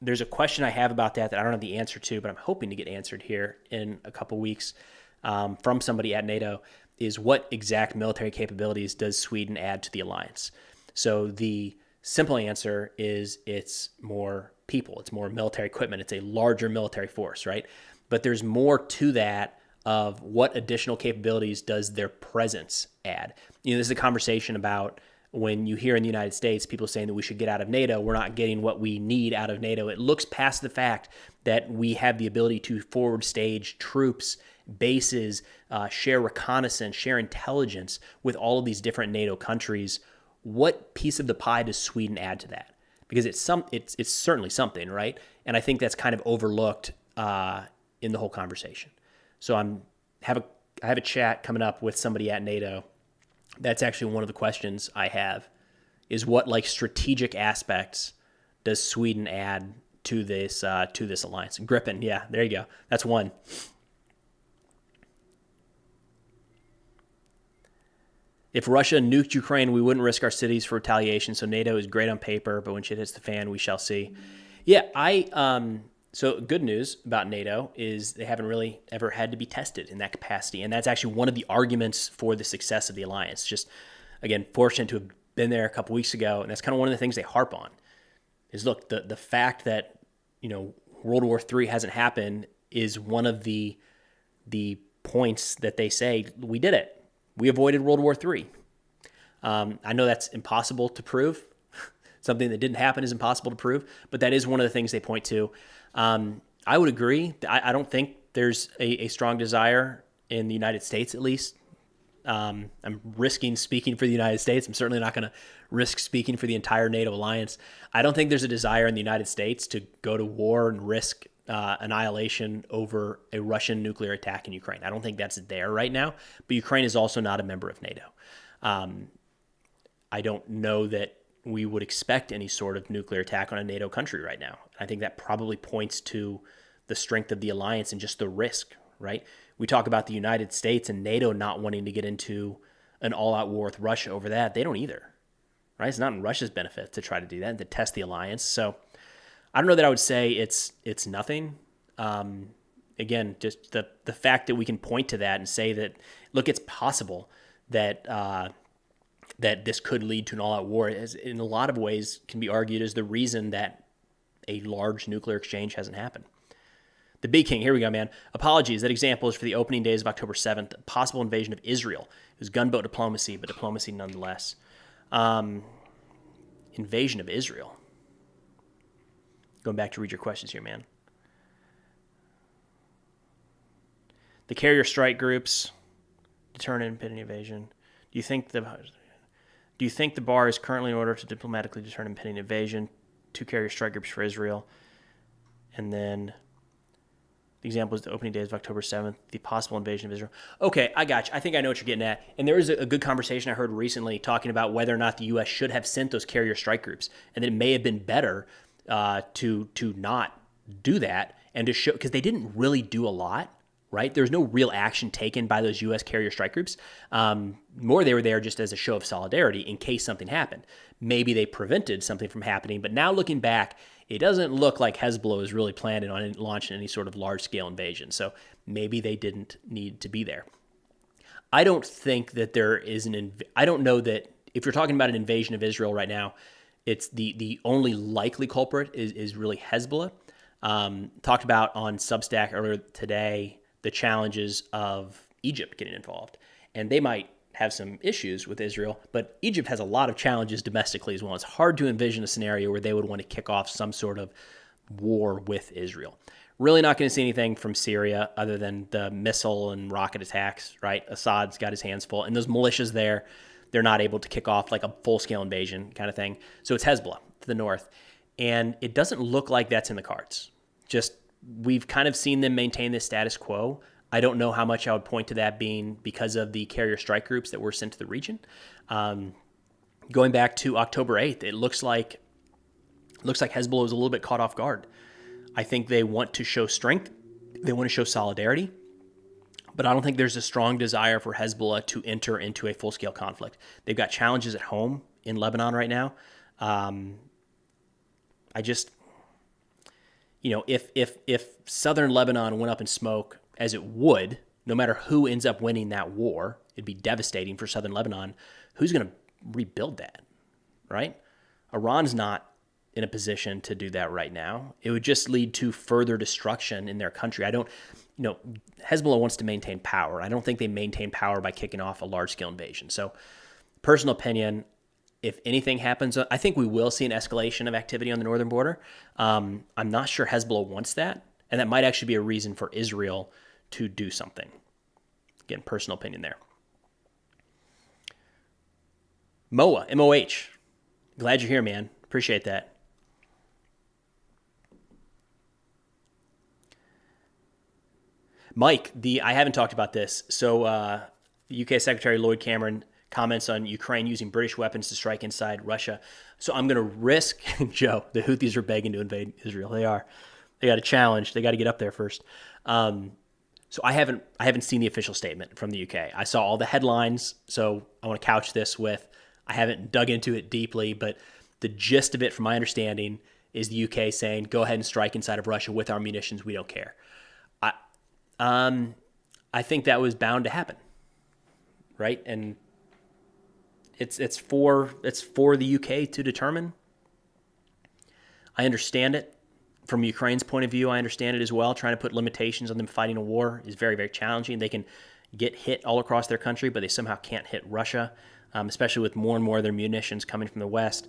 S1: There's a question I have about that I don't have the answer to, but I'm hoping to get answered here in a couple weeks from somebody at NATO, is what exact military capabilities does Sweden add to the alliance? So the simple answer is it's more people, it's more military equipment, it's a larger military force, right? but there's more to that of what additional capabilities does their presence add. This is a conversation about when you hear in the United States people saying that we should get out of NATO, we're not getting what we need out of NATO. It looks past the fact that we have the ability to forward stage troops, bases, share reconnaissance, share intelligence with all of these different NATO countries. What piece of the pie does Sweden add to that? Because it's certainly something, right? And I think that's kind of overlooked in the whole conversation. So I have a chat coming up with somebody at NATO. That's actually one of the questions I have, is what strategic aspects does Sweden add to this alliance? Gripen, yeah, there you go. That's one. If Russia nuked Ukraine, we wouldn't risk our cities for retaliation. So NATO is great on paper, but when shit hits the fan, we shall see. Yeah, so good news about NATO is they haven't really ever had to be tested in that capacity. And that's actually one of the arguments for the success of the alliance. Just, again, fortunate to have been there a couple weeks ago. And that's kind of one of the things they harp on is, look, the fact that, World War III hasn't happened is one of the points that they say, we did it. We avoided World War III. I know that's impossible to prove. Something that didn't happen is impossible to prove, but that is one of the things they point to. I would agree. I don't think there's a strong desire in the United States, at least. I'm risking speaking for the United States. I'm certainly not going to risk speaking for the entire NATO alliance. I don't think there's a desire in the United States to go to war and risk annihilation over a Russian nuclear attack in Ukraine. I don't think that's there right now, but Ukraine is also not a member of NATO. I don't know that we would expect any sort of nuclear attack on a NATO country right now. I think that probably points to the strength of the alliance and just the risk, right? We talk about the United States and NATO not wanting to get into an all-out war with Russia over that. They don't either, right? It's not in Russia's benefit to try to do that and to test the alliance. So I don't know that I would say it's nothing. Again, just the fact that we can point to that and say that, look, it's possible that that this could lead to an all-out war is, in a lot of ways, can be argued as the reason that a large nuclear exchange hasn't happened. The Big King, here we go, man. Apologies, that example is for the opening days of October 7th, possible invasion of Israel. It was gunboat diplomacy, but diplomacy nonetheless. Invasion of Israel. Going back to read your questions here, man. The carrier strike groups, deterrent and impending invasion. Do you think the bar is currently in order to diplomatically deter impending invasion? 2 carrier strike groups for Israel. And then the example is the opening days of October 7th, the possible invasion of Israel. Okay, I got you. I think I know what you're getting at. And there is a good conversation I heard recently talking about whether or not the U.S. should have sent those carrier strike groups, and that it may have been better to not do that and to show, because they didn't really do a lot, right? There's no real action taken by those U.S. carrier strike groups. More, they were there just as a show of solidarity in case something happened. Maybe they prevented something from happening, but now looking back, it doesn't look like Hezbollah is really planning on launching any sort of large-scale invasion. So maybe they didn't need to be there. I don't think that there is I don't know that if you're talking about an invasion of Israel right now, it's the only likely culprit is really Hezbollah. Talked about on Substack earlier today the challenges of Egypt getting involved. And they might have some issues with Israel, but Egypt has a lot of challenges domestically as well. It's hard to envision a scenario where they would want to kick off some sort of war with Israel. Really not going to see anything from Syria other than the missile and rocket attacks, right? Assad's got his hands full. And those militias there, they're not able to kick off like a full-scale invasion kind of thing. So it's Hezbollah to the north. And it doesn't look like that's in the cards. Just we've kind of seen them maintain this status quo. I don't know how much I would point to that being because of the carrier strike groups that were sent to the region. Going back to October 8th, it looks like Hezbollah was a little bit caught off guard. I think they want to show strength. They want to show solidarity. But I don't think there's a strong desire for Hezbollah to enter into a full-scale conflict. They've got challenges at home in Lebanon right now. If southern Lebanon went up in smoke, as it would, no matter who ends up winning that war, it'd be devastating for southern Lebanon. Who's going to rebuild that, right? Iran's not in a position to do that right now. It would just lead to further destruction in their country. Hezbollah wants to maintain power. I don't think they maintain power by kicking off a large-scale invasion. So, personal opinion, if anything happens, I think we will see an escalation of activity on the northern border. I'm not sure Hezbollah wants that, and that might actually be a reason for Israel to do something. Again, personal opinion there. Moa, M-O-H. Glad you're here, man. Appreciate that. Mike, I haven't talked about this. So the UK Secretary Lloyd Cameron comments on Ukraine using British weapons to strike inside Russia. So I'm going to risk, Joe, the Houthis are begging to invade Israel. They are. They got a challenge. They got to get up there first. So I haven't seen the official statement from the UK. I saw all the headlines, so I want to couch this with, I haven't dug into it deeply, but the gist of it, from my understanding, is the UK saying, go ahead and strike inside of Russia with our munitions. We don't care. I think that was bound to happen, right? And it's for the UK to determine. I understand it. From Ukraine's point of view, I understand it as well. Trying to put limitations on them fighting a war is very, very challenging. They can get hit all across their country, but they somehow can't hit Russia, especially with more and more of their munitions coming from the West.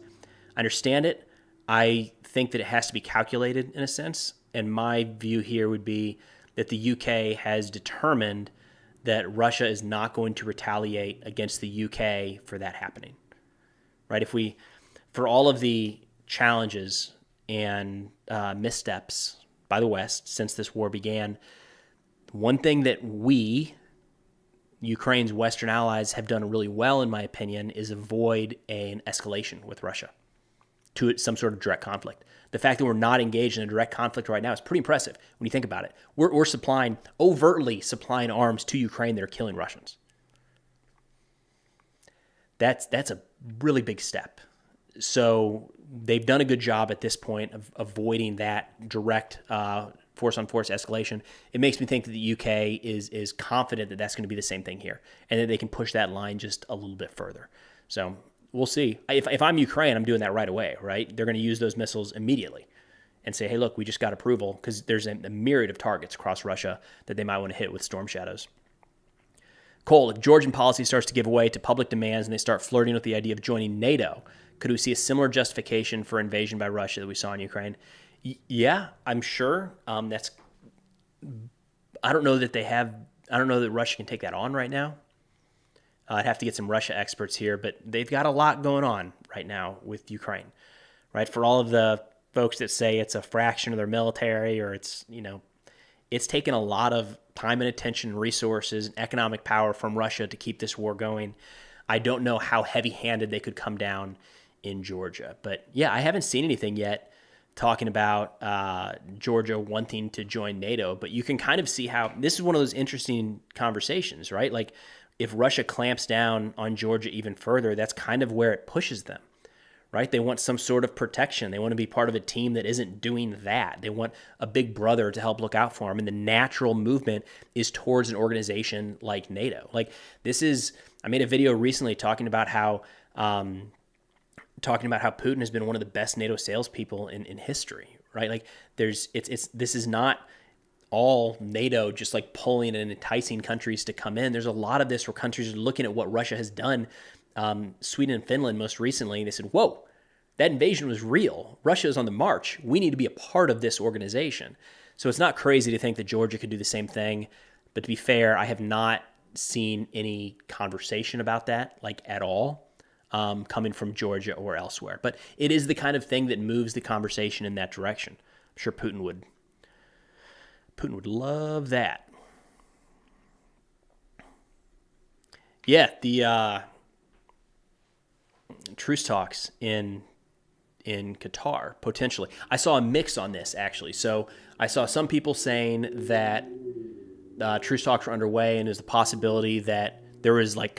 S1: I understand it. I think that it has to be calculated in a sense. And my view here would be that the UK has determined that Russia is not going to retaliate against the UK for that happening, right? For all of the challenges and missteps by the West since this war began, one thing that Ukraine's Western allies, have done really well, in my opinion, is avoid an escalation with Russia to some sort of direct conflict. The fact that we're not engaged in a direct conflict right now is pretty impressive when you think about it. We're overtly supplying arms to Ukraine that are killing Russians. That's a really big step. So they've done a good job at this point of avoiding that direct force-on-force escalation. It makes me think that the UK is confident that that's going to be the same thing here, and that they can push that line just a little bit further. So we'll see. If I'm Ukraine, I'm doing that right away, right? They're going to use those missiles immediately and say, hey, look, we just got approval, because there's a myriad of targets across Russia that they might want to hit with storm shadows. Cole, if Georgian policy starts to give way to public demands and they start flirting with the idea of joining NATO, could we see a similar justification for invasion by Russia that we saw in Ukraine? Yeah, I'm sure. I don't know that Russia can take that on right now. I'd have to get some Russia experts here, but they've got a lot going on right now with Ukraine, right? For all of the folks that say it's a fraction of their military, or it's taken a lot of time and attention and resources and economic power from Russia to keep this war going. I don't know how heavy-handed they could come down in Georgia. But yeah, I haven't seen anything yet talking about Georgia wanting to join NATO, but you can kind of see how this is one of those interesting conversations, right? Like, if Russia clamps down on Georgia even further, that's kind of where it pushes them, right? They want some sort of protection. They want to be part of a team that isn't doing that. They want a big brother to help look out for them. And the natural movement is towards an organization like NATO. Like, I made a video recently talking about how Putin has been one of the best NATO salespeople in history, right? Like, this is not all NATO just like pulling and enticing countries to come in. There's a lot of this where countries are looking at what Russia has done. Sweden and Finland most recently, they said, whoa, that invasion was real. Russia is on the march. We need to be a part of this organization. So it's not crazy to think that Georgia could do the same thing. But to be fair, I have not seen any conversation about that, like, at all, coming from Georgia or elsewhere. But it is the kind of thing that moves the conversation in that direction. I'm sure Putin would love that. Yeah, the truce talks in Qatar, potentially. I saw a mix on this, actually. So I saw some people saying that truce talks were underway, and there's the possibility that there was like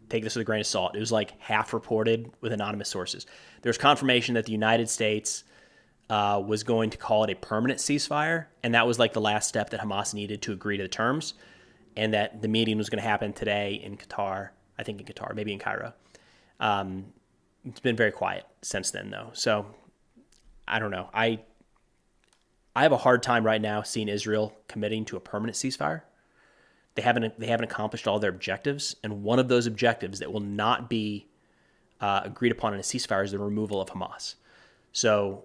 S1: take this with a grain of salt. It was like half reported with anonymous sources. There's confirmation that the United States was going to call it a permanent ceasefire, and that was like the last step that Hamas needed to agree to the terms, and that the meeting was going to happen today in Qatar, maybe in Cairo. It's been very quiet since then, though. So I don't know. I have a hard time right now seeing Israel committing to a permanent ceasefire. They haven't accomplished all their objectives, and one of those objectives that will not be agreed upon in a ceasefire is the removal of Hamas. So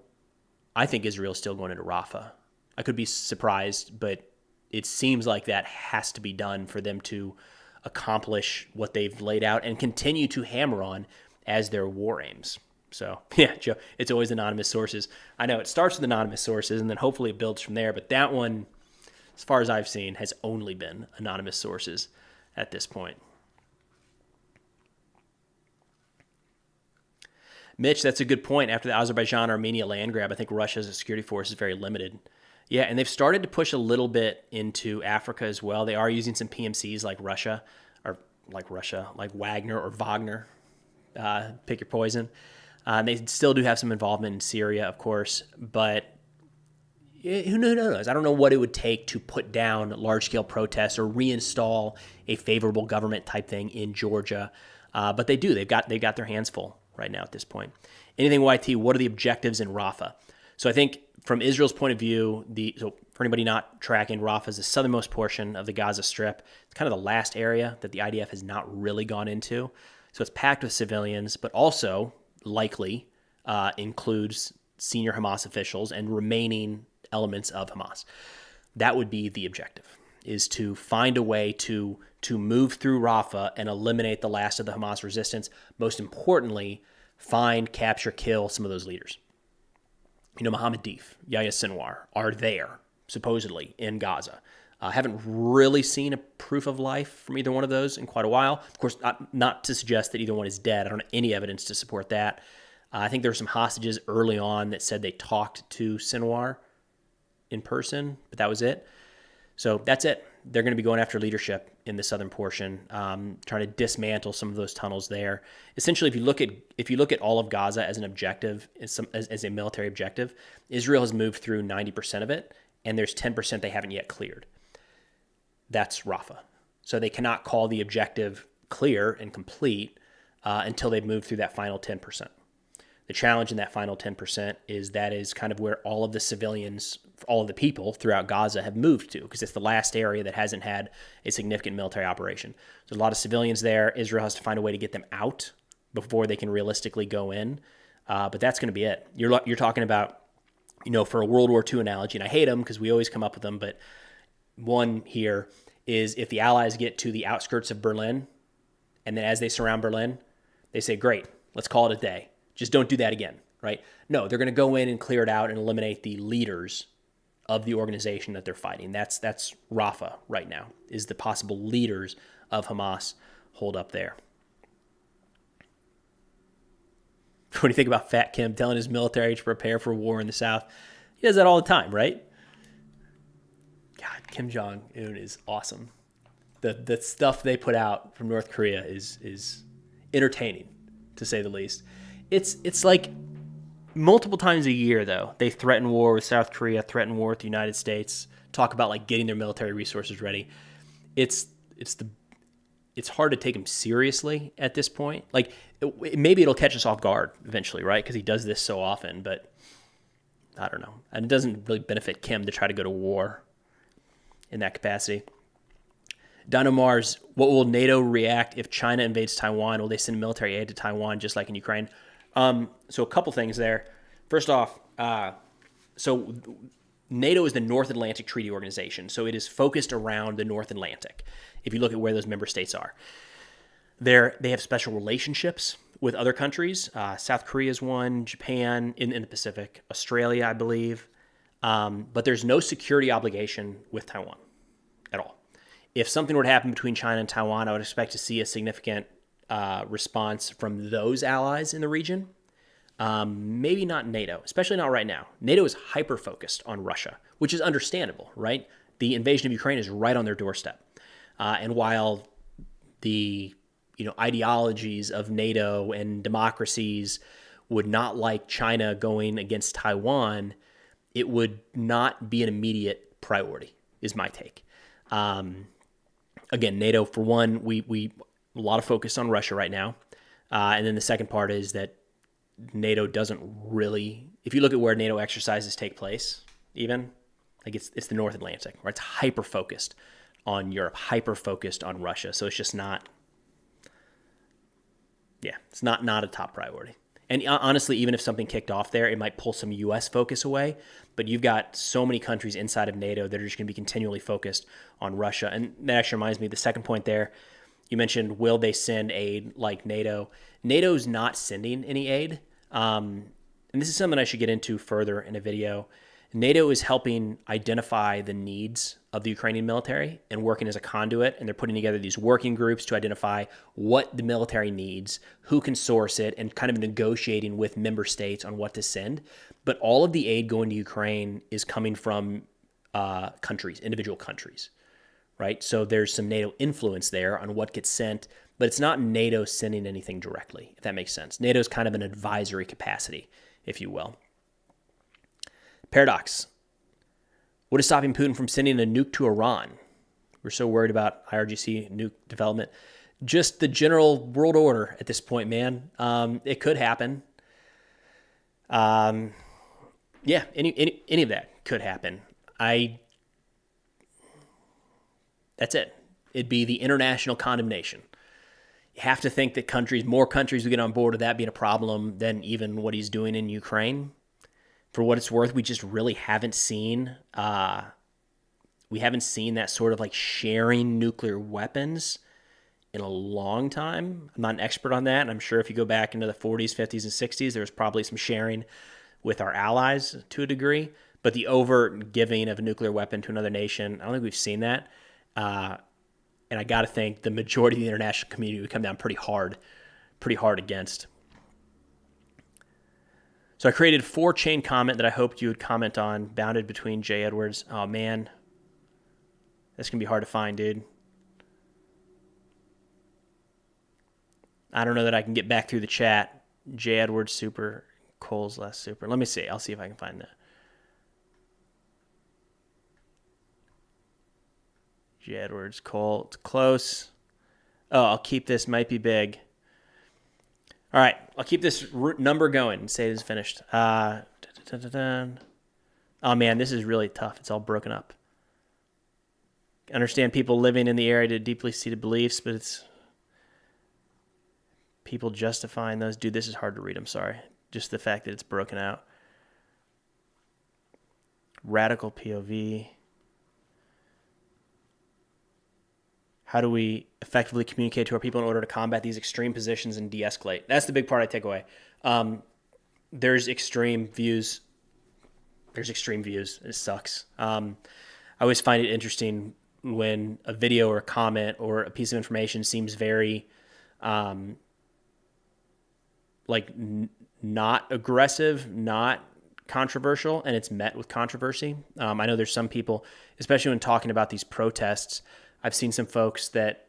S1: I think Israel is still going into Rafah. I could be surprised, but it seems like that has to be done for them to accomplish what they've laid out and continue to hammer on as their war aims. So, yeah, Joe, it's always anonymous sources. I know it starts with anonymous sources and then hopefully it builds from there, but that one, as far as I've seen, has only been anonymous sources at this point. Mitch, that's a good point. After the Azerbaijan-Armenia land grab, I think Russia's security force is very limited. Yeah, and they've started to push a little bit into Africa as well. They are using some PMCs like Wagner or Wagner. Pick your poison. They still do have some involvement in Syria, of course, but who knows? I don't know what it would take to put down large-scale protests or reinstall a favorable government type thing in Georgia, but they do. They've got their hands full right now at this point. Anything YT? What are the objectives in Rafah? So I think from Israel's point of view, so for anybody not tracking, Rafah is the southernmost portion of the Gaza Strip. It's kind of the last area that the IDF has not really gone into. So it's packed with civilians, but also likely includes senior Hamas officials and remaining elements of Hamas. That would be the objective, is to find a way to move through Rafah and eliminate the last of the Hamas resistance. Most importantly, find, capture, kill some of those leaders. Mohammed Deif, Yahya Sinwar are there, supposedly, in Gaza. Haven't really seen a proof of life from either one of those in quite a while. Of course, not to suggest that either one is dead. I don't have any evidence to support that. I think there were some hostages early on that said they talked to Sinwar in person, but that was it. So that's it. They're going to be going after leadership in the southern portion, trying to dismantle some of those tunnels there. Essentially, if you look at all of Gaza as an objective, as a military objective, Israel has moved through 90% of it, and there's 10% they haven't yet cleared. That's Rafah. So they cannot call the objective clear and complete until they've moved through that final 10%. The challenge in that final 10% is that is kind of where all of the civilians, all of the people throughout Gaza have moved to, because it's the last area that hasn't had a significant military operation. There's a lot of civilians there. Israel has to find a way to get them out before they can realistically go in. But that's going to be it. You're talking about, for a World War II analogy, and I hate them because we always come up with them, but one here is if the Allies get to the outskirts of Berlin, and then as they surround Berlin, they say, great, let's call it a day. Just don't do that again, right? No, they're going to go in and clear it out and eliminate the leaders of the organization that they're fighting. That's Rafah right now, is the possible leaders of Hamas hold up there. What do you think about Fat Kim telling his military to prepare for war in the South? He does that all the time, right? God, Kim Jong-un is awesome. The stuff they put out from North Korea is entertaining, to say the least. It's like multiple times a year, though, they threaten war with South Korea, threaten war with the United States, talk about like getting their military resources ready. It's hard to take him seriously at this point. Like maybe it'll catch us off guard eventually, right? Because he does this so often, but I don't know. And it doesn't really benefit Kim to try to go to war in that capacity. Dino Mars, what will NATO react if China invades Taiwan? Will they send military aid to Taiwan just like in Ukraine? So a couple things there. First off, so NATO is the North Atlantic Treaty Organization, so it is focused around the North Atlantic. If you look at where those member states are, they have special relationships with other countries. South Korea is one, Japan in the Pacific, Australia, I believe. But there's no security obligation with Taiwan at all. If something were to happen between China and Taiwan, I would expect to see a significant response from those allies in the region. Maybe not NATO, especially not right now. NATO is hyper-focused on Russia, which is understandable, right? The invasion of Ukraine is right on their doorstep. And while the ideologies of NATO and democracies would not like China going against Taiwan, it would not be an immediate priority, is my take. Again, NATO, for one, we a lot of focus on Russia right now. And then the second part is that NATO doesn't really, if you look at where NATO exercises take place, even, like it's the North Atlantic, where it's hyper-focused on Europe, hyper-focused on Russia. So it's just not, it's not a top priority. And honestly, even if something kicked off there, it might pull some U.S. focus away. But you've got so many countries inside of NATO that are just going to be continually focused on Russia. And that actually reminds me, the second point there, you mentioned, will they send aid like NATO? NATO's not sending any aid. And this is something I should get into further in a video. NATO is helping identify the needs of the Ukrainian military and working as a conduit, and they're putting together these working groups to identify what the military needs, who can source it, and kind of negotiating with member states on what to send. But all of the aid going to Ukraine is coming from countries, individual countries, right? So there's some NATO influence there on what gets sent, but it's not NATO sending anything directly, if that makes sense. NATO is kind of an advisory capacity, if you will. Paradox. What is stopping Putin from sending a nuke to Iran? We're so worried about IRGC nuke development. Just the general world order at this point, man. It could happen. Any of that could happen. That's it. It'd be the international condemnation. You have to think that more countries would get on board with that being a problem than even what he's doing in Ukraine. For what it's worth, we just really haven't seen that sort of like sharing nuclear weapons in a long time. I'm not an expert on that, and I'm sure if you go back into the 40s, 50s, and 60s, there was probably some sharing with our allies to a degree. But the overt giving of a nuclear weapon to another nation, I don't think we've seen that. And I got to think the majority of the international community would come down pretty hard against. So I created 4-chain comment that I hoped you would comment on, bounded between J. Edwards. Oh, man. That's going to be hard to find, dude. I don't know that I can get back through the chat. J. Edwards, super. Cole's less super. Let me see. I'll see if I can find that. J. Edwards, Cole. It's close. Oh, I'll keep this. Might be big. All right, I'll keep this number going and say it is finished. Oh, man, this is really tough. It's all broken up. I understand people living in the area to deeply seated beliefs, but it's people justifying those. Dude, this is hard to read. I'm sorry. Just the fact that it's broken out. Radical POV. How do we effectively communicate to our people in order to combat these extreme positions and de-escalate? That's the big part I take away. There's extreme views. It sucks. I always find it interesting when a video or a comment or a piece of information seems very not aggressive, not controversial, and it's met with controversy. I know there's some people, especially when talking about these protests, I've seen some folks that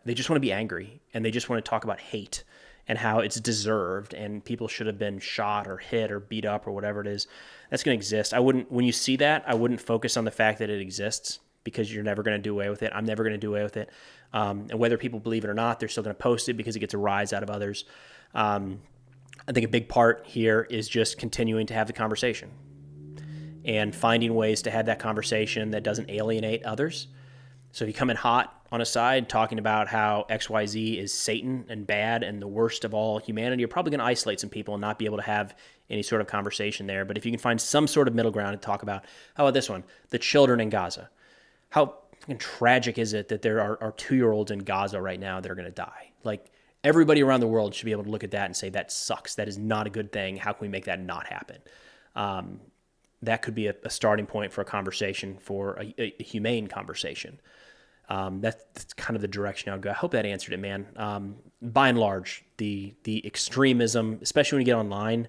S1: they just want to be angry and they just want to talk about hate and how it's deserved and people should have been shot or hit or beat up or whatever it is. That's going to exist. When you see that, I wouldn't focus on the fact that it exists because you're never going to do away with it. I'm never going to do away with it. And whether people believe it or not, they're still going to post it because it gets a rise out of others. I think a big part here is just continuing to have the conversation and finding ways to have that conversation that doesn't alienate others. So if you come in hot on a side talking about how XYZ is Satan and bad and the worst of all humanity, you're probably going to isolate some people and not be able to have any sort of conversation there. But if you can find some sort of middle ground and talk about, how about this one, the children in Gaza. How fucking tragic is it that there are 2-year-olds in Gaza right now that are going to die? Like, everybody around the world should be able to look at that and say, that sucks. That is not a good thing. How can we make that not happen? That could be a starting point for a conversation, for a humane conversation. That's kind of the direction I'll go. I hope that answered it, man. By and large, the extremism, especially when you get online,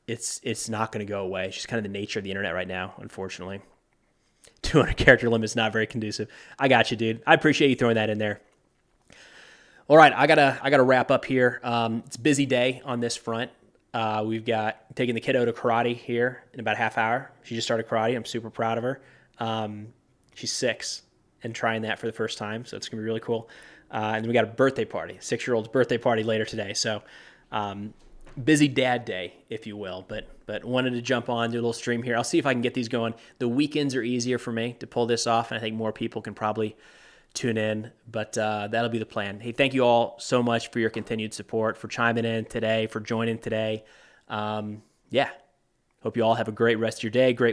S1: it's not going to go away. It's just kind of the nature of the internet right now, unfortunately. 200 character limit is not very conducive. I got you, dude. I appreciate you throwing that in there. All right, I gotta wrap up here. It's a busy day on this front. We've got taking the kiddo to karate here in about a half hour. She just started karate. I'm super proud of her. She's 6 and trying that for the first time, so it's gonna be really cool. And then we got a birthday party, 6-year-old's birthday party later today. So busy dad day, if you will, but wanted to jump on, do a little stream here. I'll see if I can get these going. The weekends are easier for me to pull this off, and I think more people can probably tune in, but that'll be the plan. Hey, thank you all so much for your continued support, for chiming in today, for joining today. Yeah, hope you all have a great rest of your day, great